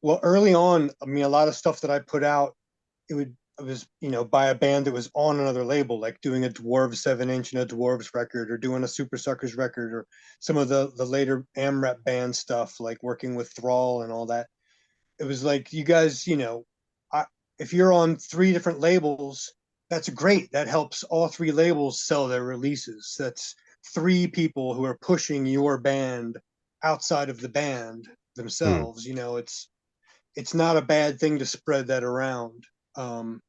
Well, early on, I mean, a lot of stuff that I put out, it was by a band that was on another label, like doing a Dwarves 7 inch and a Dwarves record, or doing a Super Suckers record, or some of the later AmRep band stuff, like working with Thrall and all that. It was like you guys, I, if you're on three different labels, that's great. That helps all three labels sell their releases. three people who are pushing your band outside of the band Hmm. themselves. It's not a bad thing to spread that around. And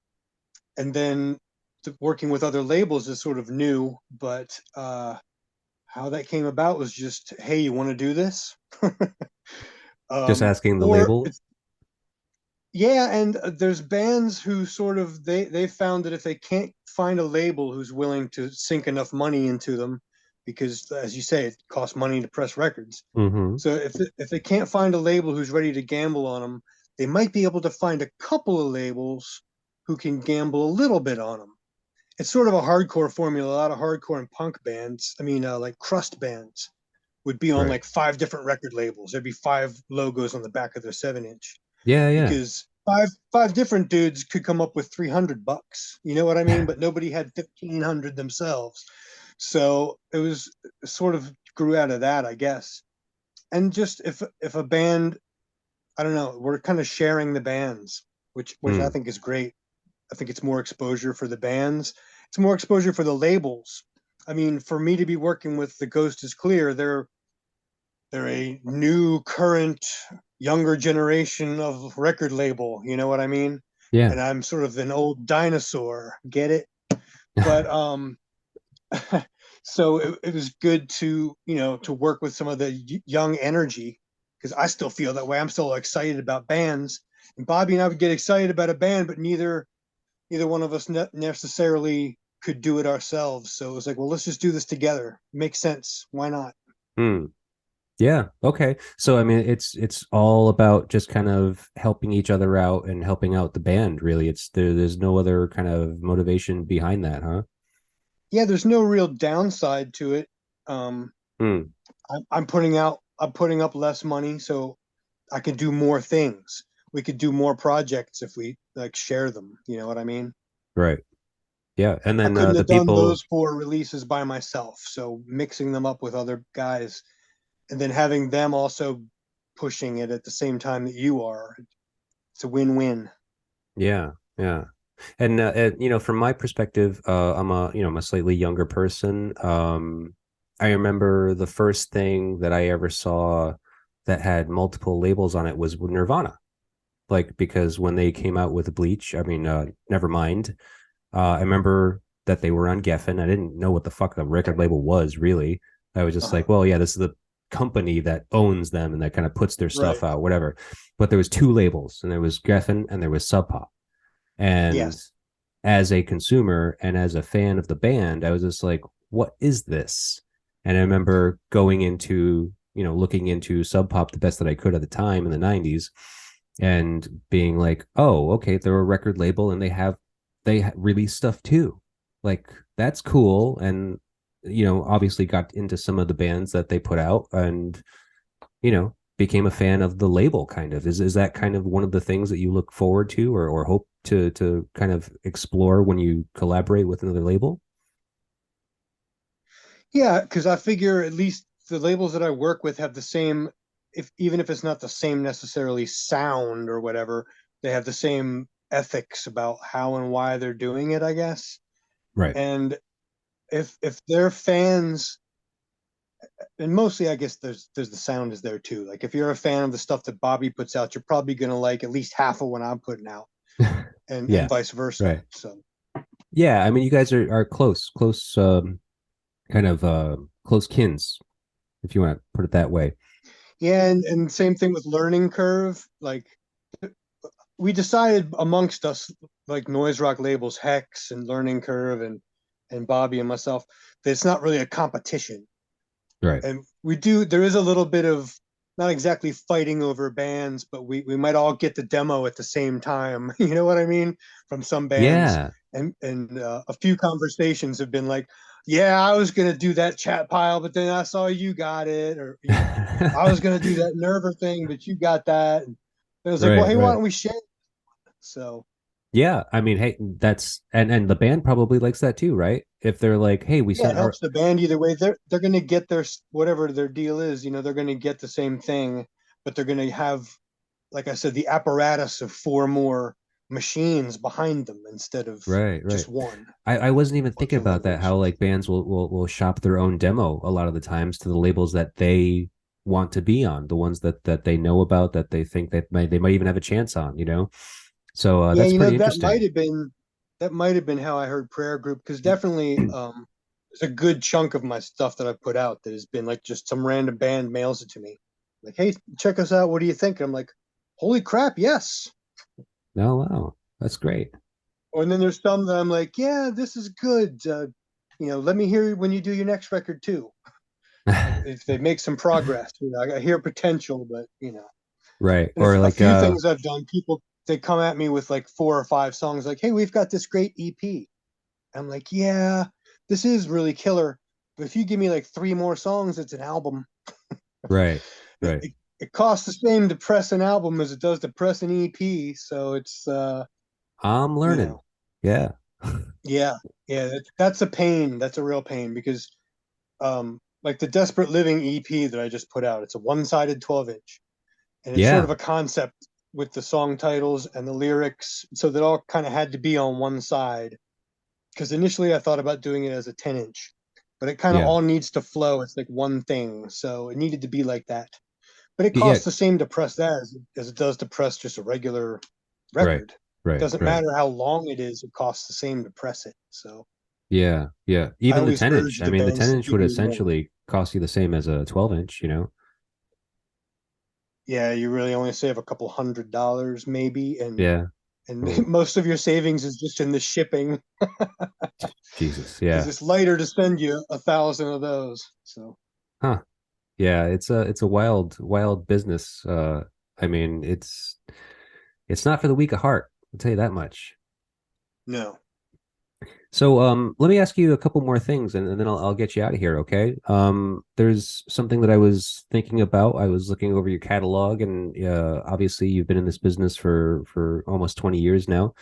then working with other labels is sort of new, but how that came about was just, hey, you want to do this? Just asking the Or label. it's, yeah, and there's bands who sort of they found that if they can't find a label who's willing to sink enough money into them, because as you say, it costs money to press records. Mm-hmm. So if they can't find a label who's ready to gamble on them, they might be able to find a couple of labels who can gamble a little bit on them. It's sort of a hardcore formula. A lot of hardcore and punk bands, I mean, like crust bands, would be on Right. like five different record labels. There'd be five logos on the back of their 7-inch Yeah, yeah. because five different dudes could come up with $300. You know what I mean? But nobody had 1,500 themselves. So it was sort of grew out of that, I guess. And just if a band, I don't know, we're kind of sharing the bands, which I Hmm. think is great. I think it's more exposure for the bands. It's more exposure for the labels. I mean, for me to be working with The Ghost is Clear, they're a new, current, younger generation of record label. You know what I mean? Yeah. And I'm sort of an old dinosaur. Get it? But so it was good to to work with some of the young energy because I still feel that way. I'm still excited about bands, and Bobby and I would get excited about a band, but neither one of us necessarily could do it ourselves. So it was like, well, let's just do this together. Makes sense. Why not? Hmm. Yeah. Okay. So I mean, it's all about just kind of helping each other out and helping out the band. Really, there's no other kind of motivation behind that, huh? Yeah, there's no real downside to it. Um, Hmm. I'm putting up less money, so I could do more things. We could do more projects if we like share them. You know what I mean? Right. Yeah. And I then couldn't the have done people. those four releases by myself. So mixing them up with other guys and then having them also pushing it at the same time that you are, it's a win-win. Yeah. Yeah. And from my perspective, I'm a slightly younger person. I remember the first thing that I ever saw that had multiple labels on it was Nirvana. Like because when they came out with Bleach, I mean, Nevermind. I remember that they were on Geffen. I didn't know what the fuck the record label was really. I was just Uh-huh. like, well, yeah, this is the company that owns them and that kind of puts their Right. stuff out, whatever. But there was two labels, and there was Geffen and there was Sub Pop. And Yes. as a consumer and as a fan of the band, I was just like, what is this? And I remember going into, looking into Sub Pop the best that I could at the time in the 90s and being like, oh, okay, they're a record label and they release stuff too. Like that's cool. And, obviously got into some of the bands that they put out and, became a fan of the label kind of. Is that kind of one of the things that you look forward to or hope to kind of explore when you collaborate with another label? Yeah, because I figure at least the labels that I work with have the same, if even if it's not the same necessarily sound or whatever, they have the same ethics about how and why they're doing it, I guess. Right. And if they're fans, and mostly I guess there's the sound is there too. Like if you're a fan of the stuff that Bobby puts out, you're probably gonna like at least half of what I'm putting out, and Yeah. vice versa. Right. So Yeah. I mean, you guys are close, kind of close kins, if you want to put it that way. yeah, and same thing with Learning Curve. Like we decided amongst us, like noise rock labels, Hex and Learning Curve, and Bobby and myself, that it's not really a competition. Right. And we do there is a little bit of not exactly fighting over bands, but we might all get the demo at the same time. You know what I mean? From some bands, Yeah. and a few conversations have been like, yeah, I was gonna do that chat pile, but then I saw you got it, or I was gonna do that nerver thing, but you got that. And it was like, well, Right, hey, why right. don't we share? So Yeah, I mean, hey, that's and the band probably likes that too, right? If they're like, hey, we yeah, it sent our helps the band either way. They're gonna get their whatever their deal is. They're gonna get the same thing, but they're gonna have, like I said, the apparatus of four more machines behind them instead of Right, right. just one I wasn't even or thinking two about that, how motivations. like bands will shop their own demo a lot of the times to the labels that they want to be on, the ones that they know about, that they think that they might even have a chance on, you know? So Yeah, that's you know, pretty interesting. that might have been how I heard Prayer Group, because definitely there's a good chunk of my stuff that I put out that has been like just some random band mails it to me. Like, hey, check us out. What do you think? And I'm like, holy crap, yes. Oh, wow. That's great. Or and then there's some that I'm like, yeah, this is good. Let me hear when you do your next record too. If they make some progress, I hear potential, but Right. and Or a like few things I've done, people they come at me with like 4 or 5 songs, like, hey, we've got this great EP. I'm like, yeah, this is really killer. But if you give me like 3 more songs, it's an album. right, It, right. it, it costs the same to press an album as it does to press an EP. So it's I'm you learning. know, Yeah. yeah, yeah, that's a pain. That's a real pain because like the Desperate Living EP that I just put out, it's a one-sided 12-inch, and it's sort Yeah. of a concept with the song titles and the lyrics, so that all kind of had to be on one side. Because initially I thought about doing it as a 10-inch, but it kind of Yeah. all needs to flow. It's like one thing, so it needed to be like that. But it Yeah. costs the same to press that as it does to press just a regular Right. record. Right. Doesn't Right. matter how long it is; it costs the same to press it. So Yeah. Yeah. I Even the always 10 inch. urge I the mean, the 10 bands to inch give would me more. essentially cost you the same as a 12 inch, you know? Yeah, you really only save a couple $100 maybe, and Yeah. Oh, most of your savings is just in the shipping Jesus. because Yeah. it's lighter to send you 1,000 of those. So Huh. Yeah. It's a wild business. I mean, it's not for the weak of heart. I'll tell you that much. no. So, let me ask you a couple more things, and then I'll get you out of here. Okay. There's something that I was thinking about. I was looking over your catalog, and obviously you've been in this business for almost 20 years now.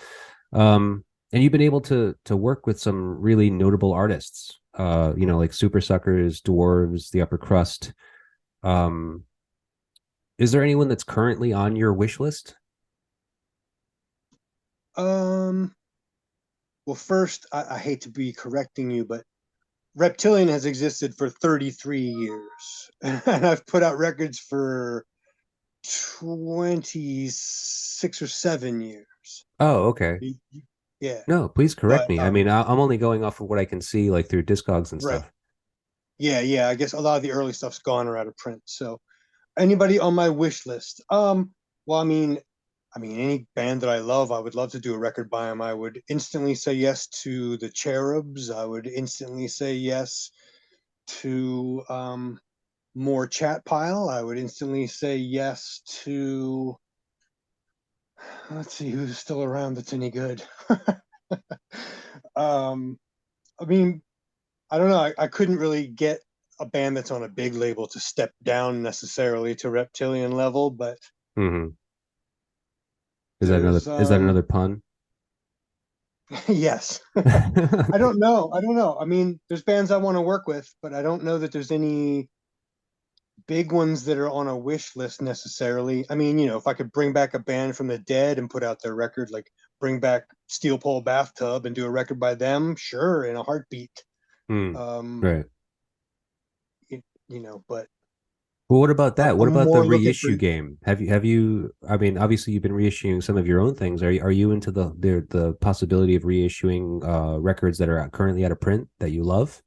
And you've been able to work with some really notable artists. Like Super Suckers, Dwarves, The Upper Crust. Um, is there anyone that's currently on your wish list? Um. Well, first, I hate to be correcting you, but Reptilian has existed for 33 years, and I've put out records for 26 or 7 years. Oh, okay. Yeah, No, please correct but me. I mean, I'm only going off of what I can see, like through Discogs and right, stuff. yeah, yeah. I guess a lot of the early stuff's gone or out of print. So, anybody on my wish list? Well, I mean, any band that I love, I would love to do a record by them. I would instantly say yes to the Cherubs. I would instantly say yes to more Chat Pile. I would instantly say yes to. Let's see who's still around that's any good. um, I mean, I don't know. I couldn't really get a band that's on a big label to step down necessarily to Reptilian level, but Hmm. Is that another there's is that another pun? yes. I don't know. I don't know. I mean, there's bands I want to work with, but I don't know that there's any big ones that are on a wish list necessarily. I mean, if I could bring back a band from the dead and put out their record, like bring back Steel Pole Bathtub and do a record by them, sure, in a heartbeat. Hmm. Um, Right. but Well, what about that? What I'm about the more looking for. reissue game? Have you I mean, obviously you've been reissuing some of your own things. Are you into the possibility of reissuing records that are currently out of print that you love?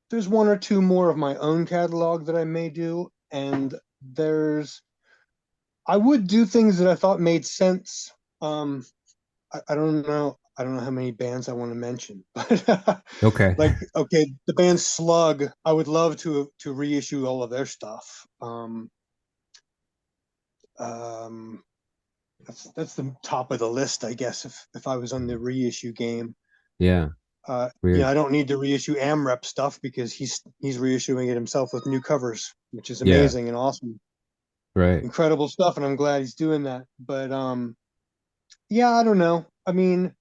There's 1 or 2 more of my own catalog that I may do, and there's I would do things that I thought made sense. Um, I don't know. I don't know how many bands I want to mention, but Okay. like, okay, the band Slug, I would love to reissue all of their stuff. Um, that's the top of the list, I guess. If I was on the reissue game, Yeah. Weird. I don't need to reissue AmRep stuff because he's reissuing it himself with new covers, which is Yeah. amazing and awesome, Right. incredible stuff, and I'm glad he's doing that. But yeah, I don't know. I mean,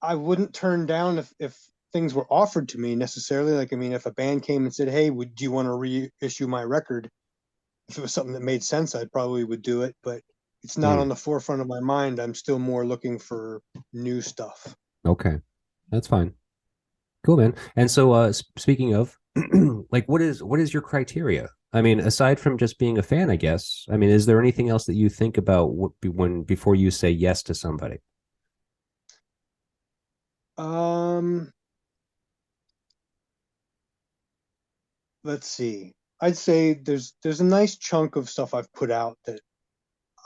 I wouldn't turn down if things were offered to me necessarily. Like, I mean, if a band came and said, "Hey, would do you want to reissue my record?" If it was something that made sense, I probably would do it. But it's not on the forefront of my mind. I'm still more looking for new stuff. Okay, that's fine. Cool, man. And so, speaking of, like, what is your criteria? I mean, aside from just being a fan, I guess. I mean, is there anything else that you think about before you say yes to somebody? Let's see. I'd say there's a nice chunk of stuff I've put out that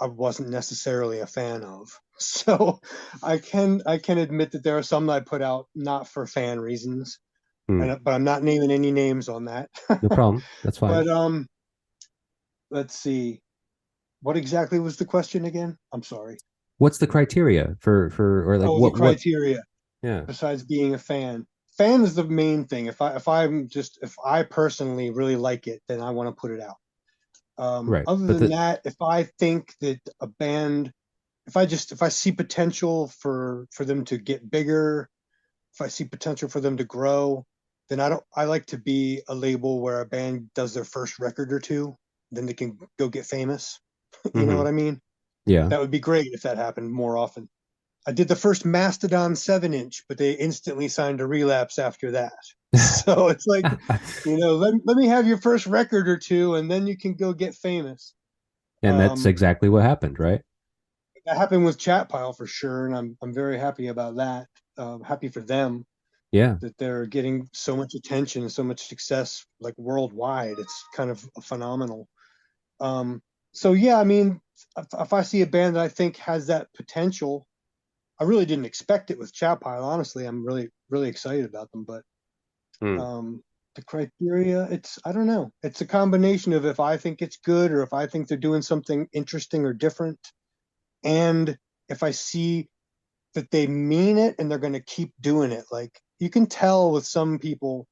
I wasn't necessarily a fan of. So I can admit that there are some that I put out not for fan reasons, but I'm not naming any names on that. No problem. That's fine. But let's see. What exactly was the question again? I'm sorry. What's the criteria for or like Oh, what the criteria Yeah. besides being a fan. Fan is the main thing. If I personally really like it, then I want to put it out. Right. Other But than that, if I think that a band, if I see potential for them to get bigger, if I see potential for them to grow, then I like to be a label where a band does their first record or two, then they can go get famous. You know what I mean? Yeah. That would be great if that happened more often. I did the first Mastodon 7-inch, but they instantly signed a relapse after that. So it's like, let me have your first record or two, and then you can go get famous. And that's exactly what happened, right? That happened with Chat Pile for sure, and I'm very happy about that. Happy for them Yeah. that they're getting so much attention and so much success, like worldwide. It's kind of phenomenal. So yeah, I mean, if I see a band that I think has that potential, I really didn't expect it with Chat Pile. Honestly, I'm really, really excited about them. But the criteria, I don't know. It's a combination of if I think it's good or if I think they're doing something interesting or different. And if I see that they mean it and they're going to keep doing it. Like you can tell with some people,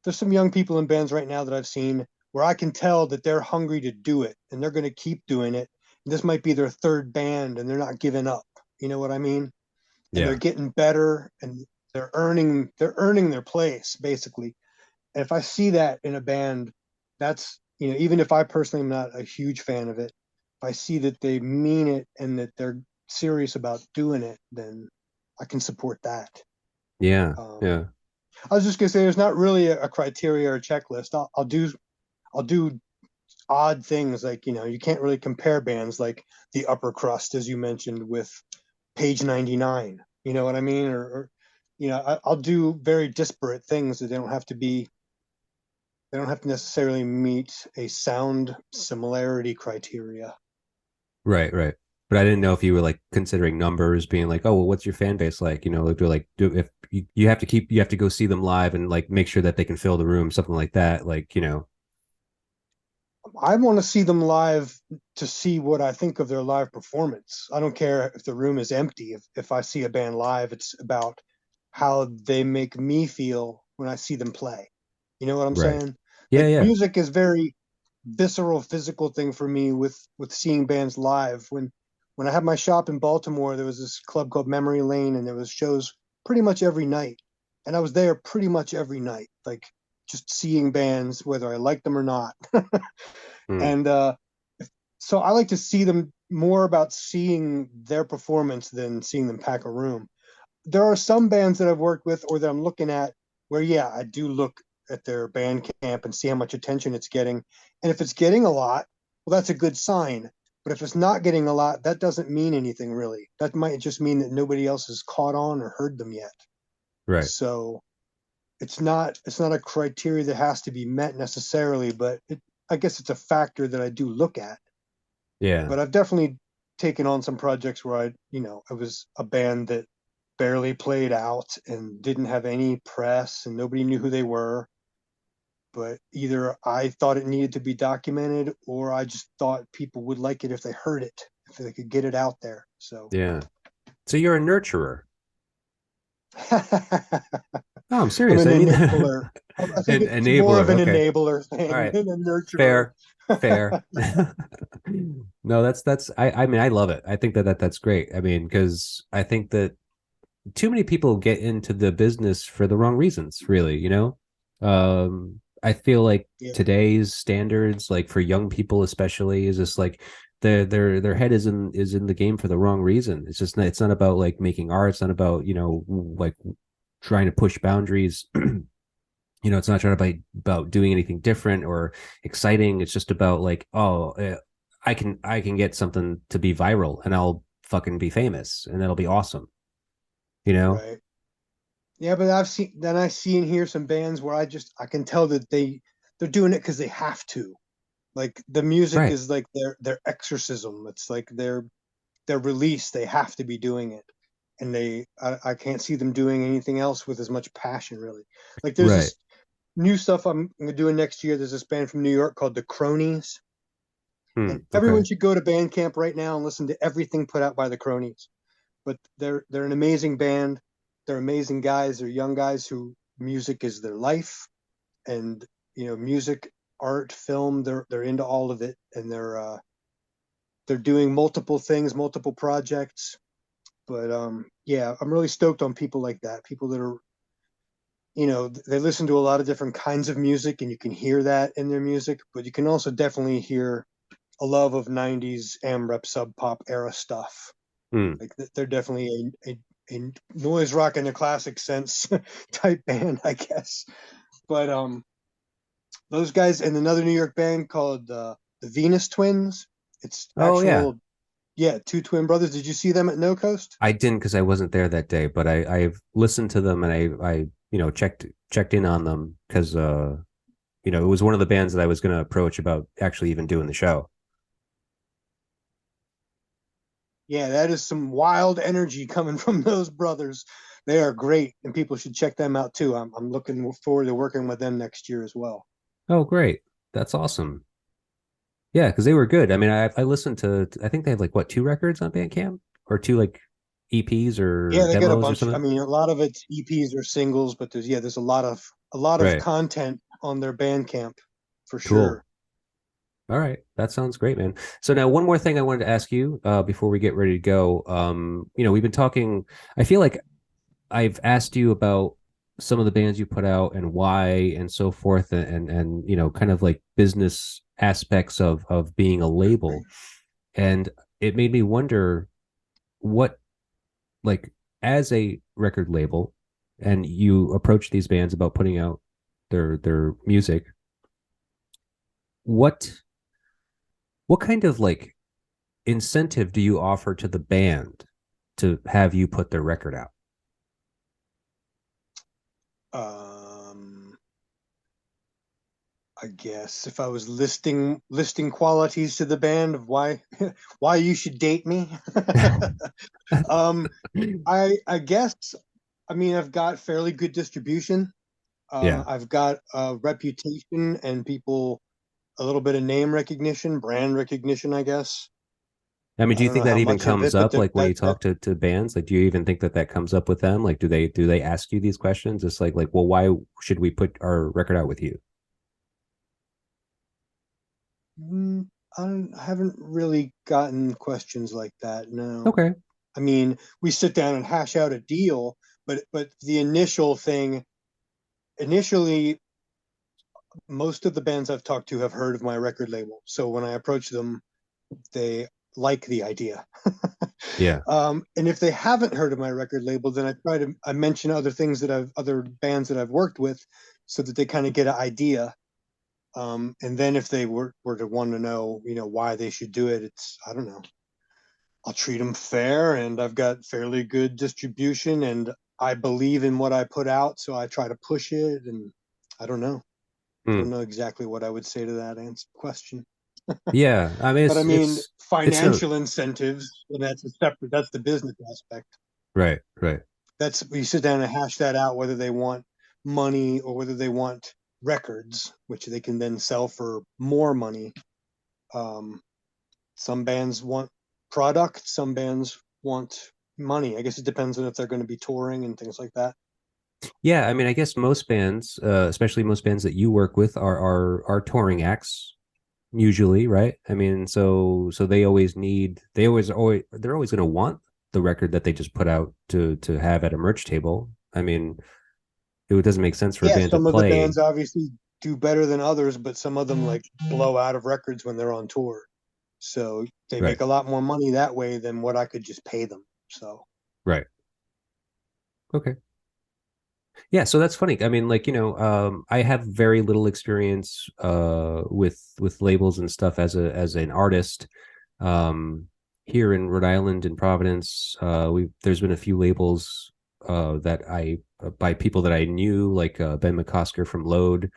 there's some young people in bands right now that I've seen where I can tell that they're hungry to do it and they're going to keep doing it. And this might be their third band and they're not giving up. You know what I mean? And they're getting better and they're earning their place basically. And if I see that in a band, that's, even if I personally am not a huge fan of it, if I see that they mean it and that they're serious about doing it, then I can support that. Yeah. Yeah. I was just gonna say there's not really a criteria or a checklist. I'll do odd things like, you can't really compare bands like the Upper Crust, as you mentioned, with Page 99. You know what I mean? Or I'll do very disparate things that they don't have to necessarily meet a sound similarity criteria. Right. Right. But I didn't know if you were like considering numbers, being like, oh, well, what's your fan base like? If you have to go see them live and like make sure that they can fill the room, something like that. Like, I want to see them live to see what I think of their live performance. I don't care if the room is empty. If I see a band live, it's about how they make me feel when I see them play. You know what I'm saying? Yeah. Like, Yeah. music is very visceral, physical thing for me with seeing bands live. When I had my shop in Baltimore, there was this club called Memory Lane, and there was shows pretty much every night. And I was there pretty much every night, like just seeing bands, whether I liked them or not. And so I like to see them more about seeing their performance than seeing them pack a room. There are some bands that I've worked with or that I'm looking at where, yeah, I do look at their band camp and see how much attention it's getting. And if it's getting a lot, well, that's a good sign. But if it's not getting a lot, that doesn't mean anything really. That might just mean that nobody else has caught on or heard them yet. Right. So it's not a criteria that has to be met necessarily, but I guess it's a factor that I do look at. Yeah. But I've definitely taken on some projects where I was a band that barely played out and didn't have any press and nobody knew who they were. But either I thought it needed to be documented or I just thought people would like it if they heard it, if they could get it out there. So yeah. So you're a nurturer. No, I'm serious. I'm an enabler. I think it's enabler, more of an okay. enabler thing All right. than a nurturer. Fair. No, that's I mean, I love it. I think that's great. I mean, because I think that too many people get into the business for the wrong reasons, really, I feel like Yeah, today's standards, like for young people especially, is just like their head is in the game for the wrong reason. It's not about like making art. It's not about like trying to push boundaries. It's not trying about doing anything different or exciting. It's just about like, oh, I can get something to be viral and I'll fucking be famous and that'll be awesome. You know? right. Yeah, but I see and hear some bands where I can tell that they're doing it because they have to. Like the music Right. is like their exorcism. It's like their release. They have to be doing it, and I can't see them doing anything else with as much passion. Really, like there's Right. this new stuff I'm doing next year. There's this band from New York called the Cronies, and everyone Okay. should go to Bandcamp right now and listen to everything put out by the Cronies. But they're an amazing band. They're amazing guys. They're young guys who music is their life, and music, art, film. They're into all of it, and they're doing multiple things, multiple projects. But yeah, I'm really stoked on people like that. People that are, they listen to a lot of different kinds of music, and you can hear that in their music. But you can also definitely hear a love of '90s AmRep Sub Pop era stuff. Hmm. Like they're definitely a noise rock in a classic sense type band, I guess. But those guys and another New York band called the Venus Twins. It's Oh yeah. yeah, two twin brothers. Did you see them at No Coast? I didn't because I wasn't there that day, but I've listened to them and I checked in on them because it was one of the bands that I was going to approach about actually even doing the show. Yeah, that is some wild energy coming from those brothers. They are great, and people should check them out too. I'm looking forward to working with them next year as well. Oh, great. That's awesome. Yeah, because they were good. I mean, I listened to, I think they have like what, two records on Bandcamp or two like EPs or Yeah, they got a demos or bunch. I something. mean, a lot of it's EPs or singles, but there's a lot of Right. content on their Bandcamp for Cool. sure. All right. That sounds great, man. So now one more thing I wanted to ask you before we get ready to go. We've been talking, I feel like I've asked you about some of the bands you put out and why and so forth and kind of like business aspects of being a label. And it made me wonder what like as a record label and you approach these bands about putting out their music, what kind of like incentive do you offer to the band to have you put their record out? Um, I guess if I was listing qualities to the band of why why you should date me, um, I guess I mean I've got fairly good distribution. Yeah. I've got a reputation and people a little bit of name recognition, brand recognition, I guess. I mean, do I you don't think know that how even much of comes it, but up like when that you talk to bands? Like, do you even think that comes up with them? Like, do they ask you these questions? It's like, well, why should we put our record out with you? mm, I haven't really gotten questions like that. No, Okay. I mean we sit down and hash out a deal, but the initial thing, initially, most of the bands I've talked to have heard of my record label. So when I approach them, they like the idea. Yeah. And if they haven't heard of my record label, then I mention other bands that I've worked with, so that they kind of get an idea. And then if they were to want to know, why they should do it, I don't know. I'll treat them fair, and I've got fairly good distribution, and I believe in what I put out, so I try to push it. And I don't know. I Hmm. don't know exactly what I would say to that question. Yeah. I mean, But I mean, it's no financial incentives, and that's the business aspect. right, right. That's you sit down and hash that out, whether they want money or whether they want records, which they can then sell for more money. Um, some bands want product, some bands want money. I guess it depends on if they're going to be touring and things like that. Yeah. I mean, I guess most bands, especially most bands that you work with, are touring acts usually, right? I mean, so they're always going to want the record that they just put out to have at a merch table. I mean, it doesn't make sense for a Yeah, band to some of the bands play. obviously do better than others, but some of them like blow out of records when they're on tour. So they Right. make a lot more money that way than what I could just pay them. So Right. Okay. Yeah, so that's funny. I mean, like, I have very little experience with labels and stuff as an artist. Here in Rhode Island in Providence, there's been a few labels that I by people that I knew, like Ben McCosker from Load,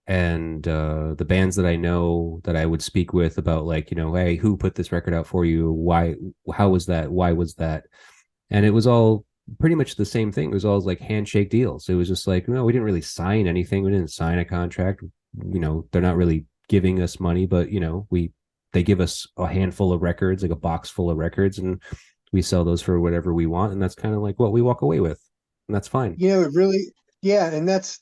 and the bands that I know that I would speak with about, like, hey, who put this record out for you? Why? How was that? Why was that? And it was all pretty much the same thing. It was all like handshake deals. It was just like, no, we didn't really sign anything. We didn't sign a contract. They're not really giving us money, but they give us a handful of records, like a box full of records, and we sell those for whatever we want. And that's kind of like what we walk away with. And that's fine. it really, yeah, and that's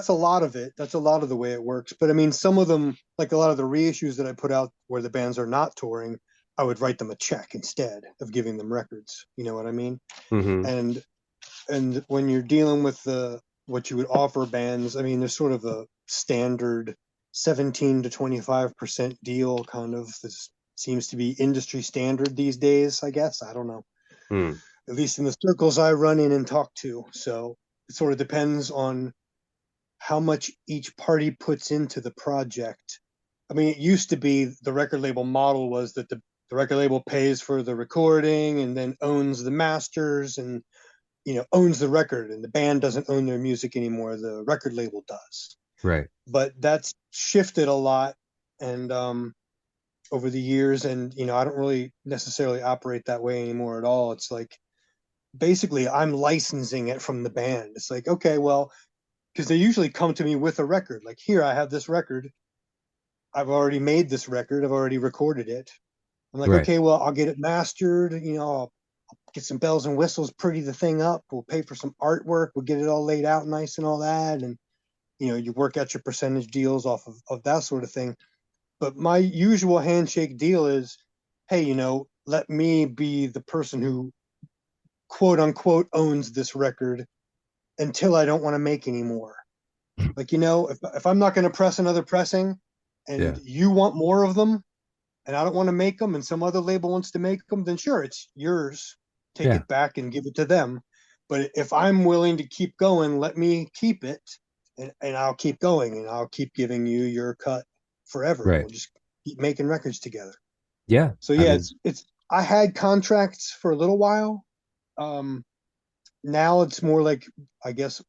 a lot of it. That's a lot of the way it works. But I mean, some of them, like a lot of the reissues that I put out where the bands are not touring, I would write them a check instead of giving them records. You know what I mean? Mm-hmm. And when you're dealing with what you would offer bands, I mean, there's sort of a standard 17 to 25% deal, kind of. This seems to be industry standard these days, I guess. I don't know. At least in the circles I run in and talk to. So it sort of depends on how much each party puts into the project. I mean, it used to be the record label model was that the record label pays for the recording and then owns the masters and owns the record, and the band doesn't own their music anymore. The record label does. Right. But that's shifted a lot and over the years, and I don't really necessarily operate that way anymore at all. It's like basically I'm licensing it from the band. It's like, okay, well, because they usually come to me with a record. Like, here, I have this record. I've already made this record. I've already recorded it. I'm like, Right. okay, well, I'll get it mastered. I'll get some bells and whistles, pretty the thing up. We'll pay for some artwork. We'll get it all laid out nice and all that. And, you work out your percentage deals off of that sort of thing. But my usual handshake deal is, hey, let me be the person who quote unquote owns this record until I don't want to make anymore. Like, if I'm not going to press another pressing and you want more of them and I don't want to make them and some other label wants to make them, then sure, it's yours. Take it back and give it to them. But if I'm willing to keep going, let me keep it and I'll keep going and I'll keep giving you your cut forever. Right. We'll just keep making records together. Yeah. So yeah, I had contracts for a little while. Now it's more like, I guess,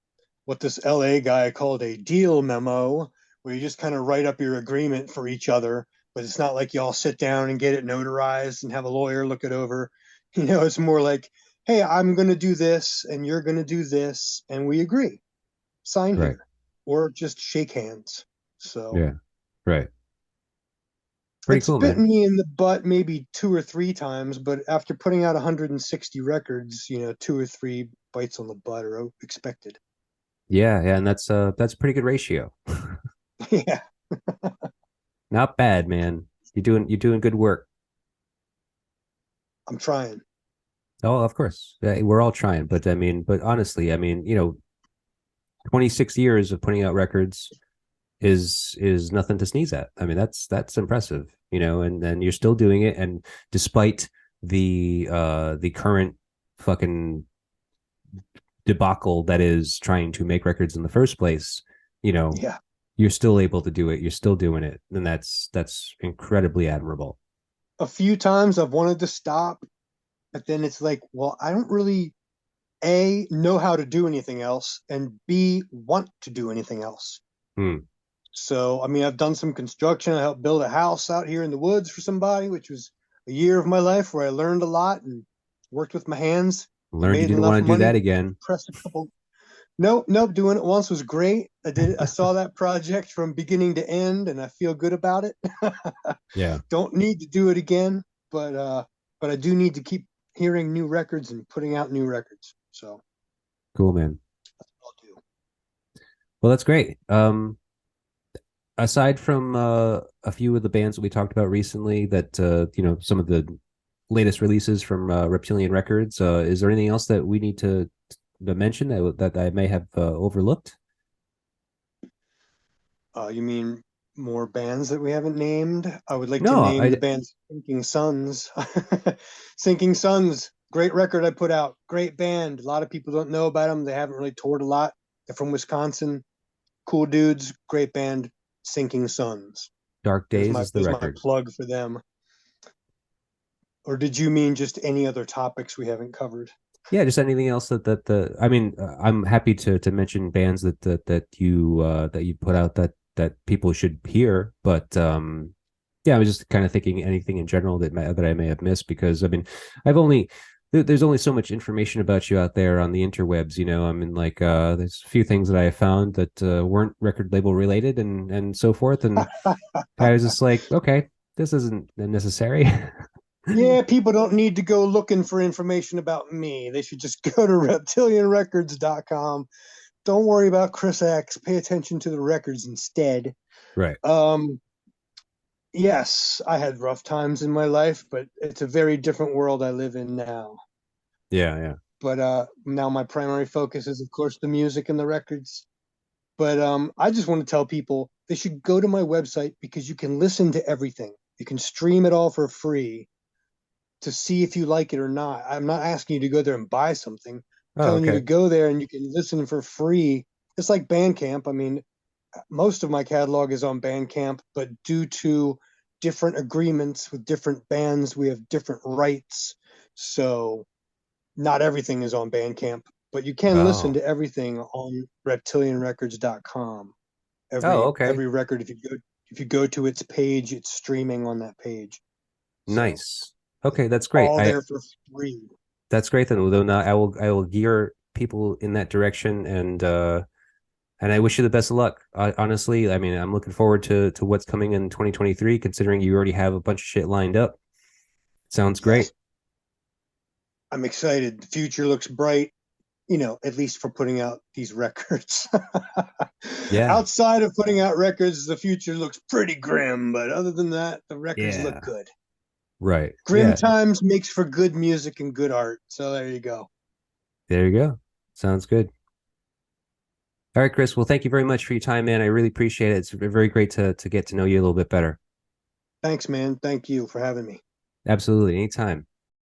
what this LA guy called a deal memo, where you just kind of write up your agreement for each other, but it's not like you all sit down and get it notarized and have a lawyer look it over. It's more like, hey, I'm going to do this and you're going to do this, and we agree. Sign here, or just shake hands. So yeah, right. Pretty cool, man. It's bitten me in the butt maybe 2 or 3 times, but after putting out 160 records, 2 or 3 bites on the butt are expected. Yeah, and that's a pretty good ratio. Yeah. Not bad, man. You're doing good work. I'm trying. Oh, of course. Yeah, we're all trying, but honestly, 26 years of putting out records is nothing to sneeze at. I mean, that's impressive, and then you're still doing it, and despite the current fucking debacle that is trying to make records in the first place, you're still able to do it. You're still doing it, and that's incredibly admirable. A few times I've wanted to stop, but then it's like, well, I don't really A, know how to do anything else, and B, want to do anything else. So, I mean, I've done some construction. I helped build a house out here in the woods for somebody, which was a year of my life where I learned a lot and worked with my hands. Learned you didn't want to do that again. Press a couple. Nope. Doing it once was great. I saw that project from beginning to end, and I feel good about it. Yeah. Don't need to do it again, but I do need to keep hearing new records and putting out new records. So cool, man. That's what I'll do. Well, that's great. Aside from a few of the bands that we talked about recently, that some of the latest releases from Reptilian Records, is there anything else that we need to mention that I may have overlooked? You mean more bands that we haven't named? I would like to No, name the band Sinking Suns. Sinking Suns, great record I put out. Great band. A lot of people don't know about them. They haven't really toured a lot. They're from Wisconsin. Cool dudes. Great band. Sinking Suns. Dark Days is the There's my record. plug for them. Or did you mean just any other topics we haven't covered? Yeah, just anything else that the I mean, I'm happy to mention bands that you put out that people should hear, but yeah, I was just kind of thinking anything in general that I may have missed, because I mean, I've only there's only so much information about you out there on the interwebs, you know. I mean, like there's a few things that I found that weren't record label related and so forth, and I was just like, okay, this isn't necessary. Yeah, people don't need to go looking for information about me. They should just go to reptilianrecords.com. Don't worry about Chris X. Pay attention to the records instead. Right. Yes, I had rough times in my life, but it's a very different world I live in now. Yeah, yeah. But now my primary focus is, of course, the music and the records. But I just want to tell people they should go to my website because you can listen to everything. You can stream it all for free to see if you like it or not. I'm not asking you to go there and buy something. I'm Oh, telling you to okay. go there and you can listen for free. It's like Bandcamp. I mean, most of my catalog is on Bandcamp, but due to different agreements with different bands, we have different rights. So not everything is on Bandcamp, but you can listen Oh. to everything on reptilianrecords.com. Oh, Every okay. every record, if you go to its page, it's streaming on that page. So Nice. Okay, that's great. all I there for free. That's great then. Though now I will gear people in that direction, and I wish you the best of luck. Honestly, I mean, I'm looking forward to what's coming in 2023, considering you already have a bunch of shit lined up. Sounds great. Yes, I'm excited. The future looks bright, at least for putting out these records. Yeah. Outside of putting out records, the future looks pretty grim, but other than that, the records look Yeah. good. Right. Grim Yeah. times makes for good music and good art. So there you go. There you go. Sounds good. All right, Chris. Well, thank you very much for your time, man. I really appreciate it. It's very great to get to know you a little bit better. Thanks, man. Thank you for having me. Absolutely. Anytime.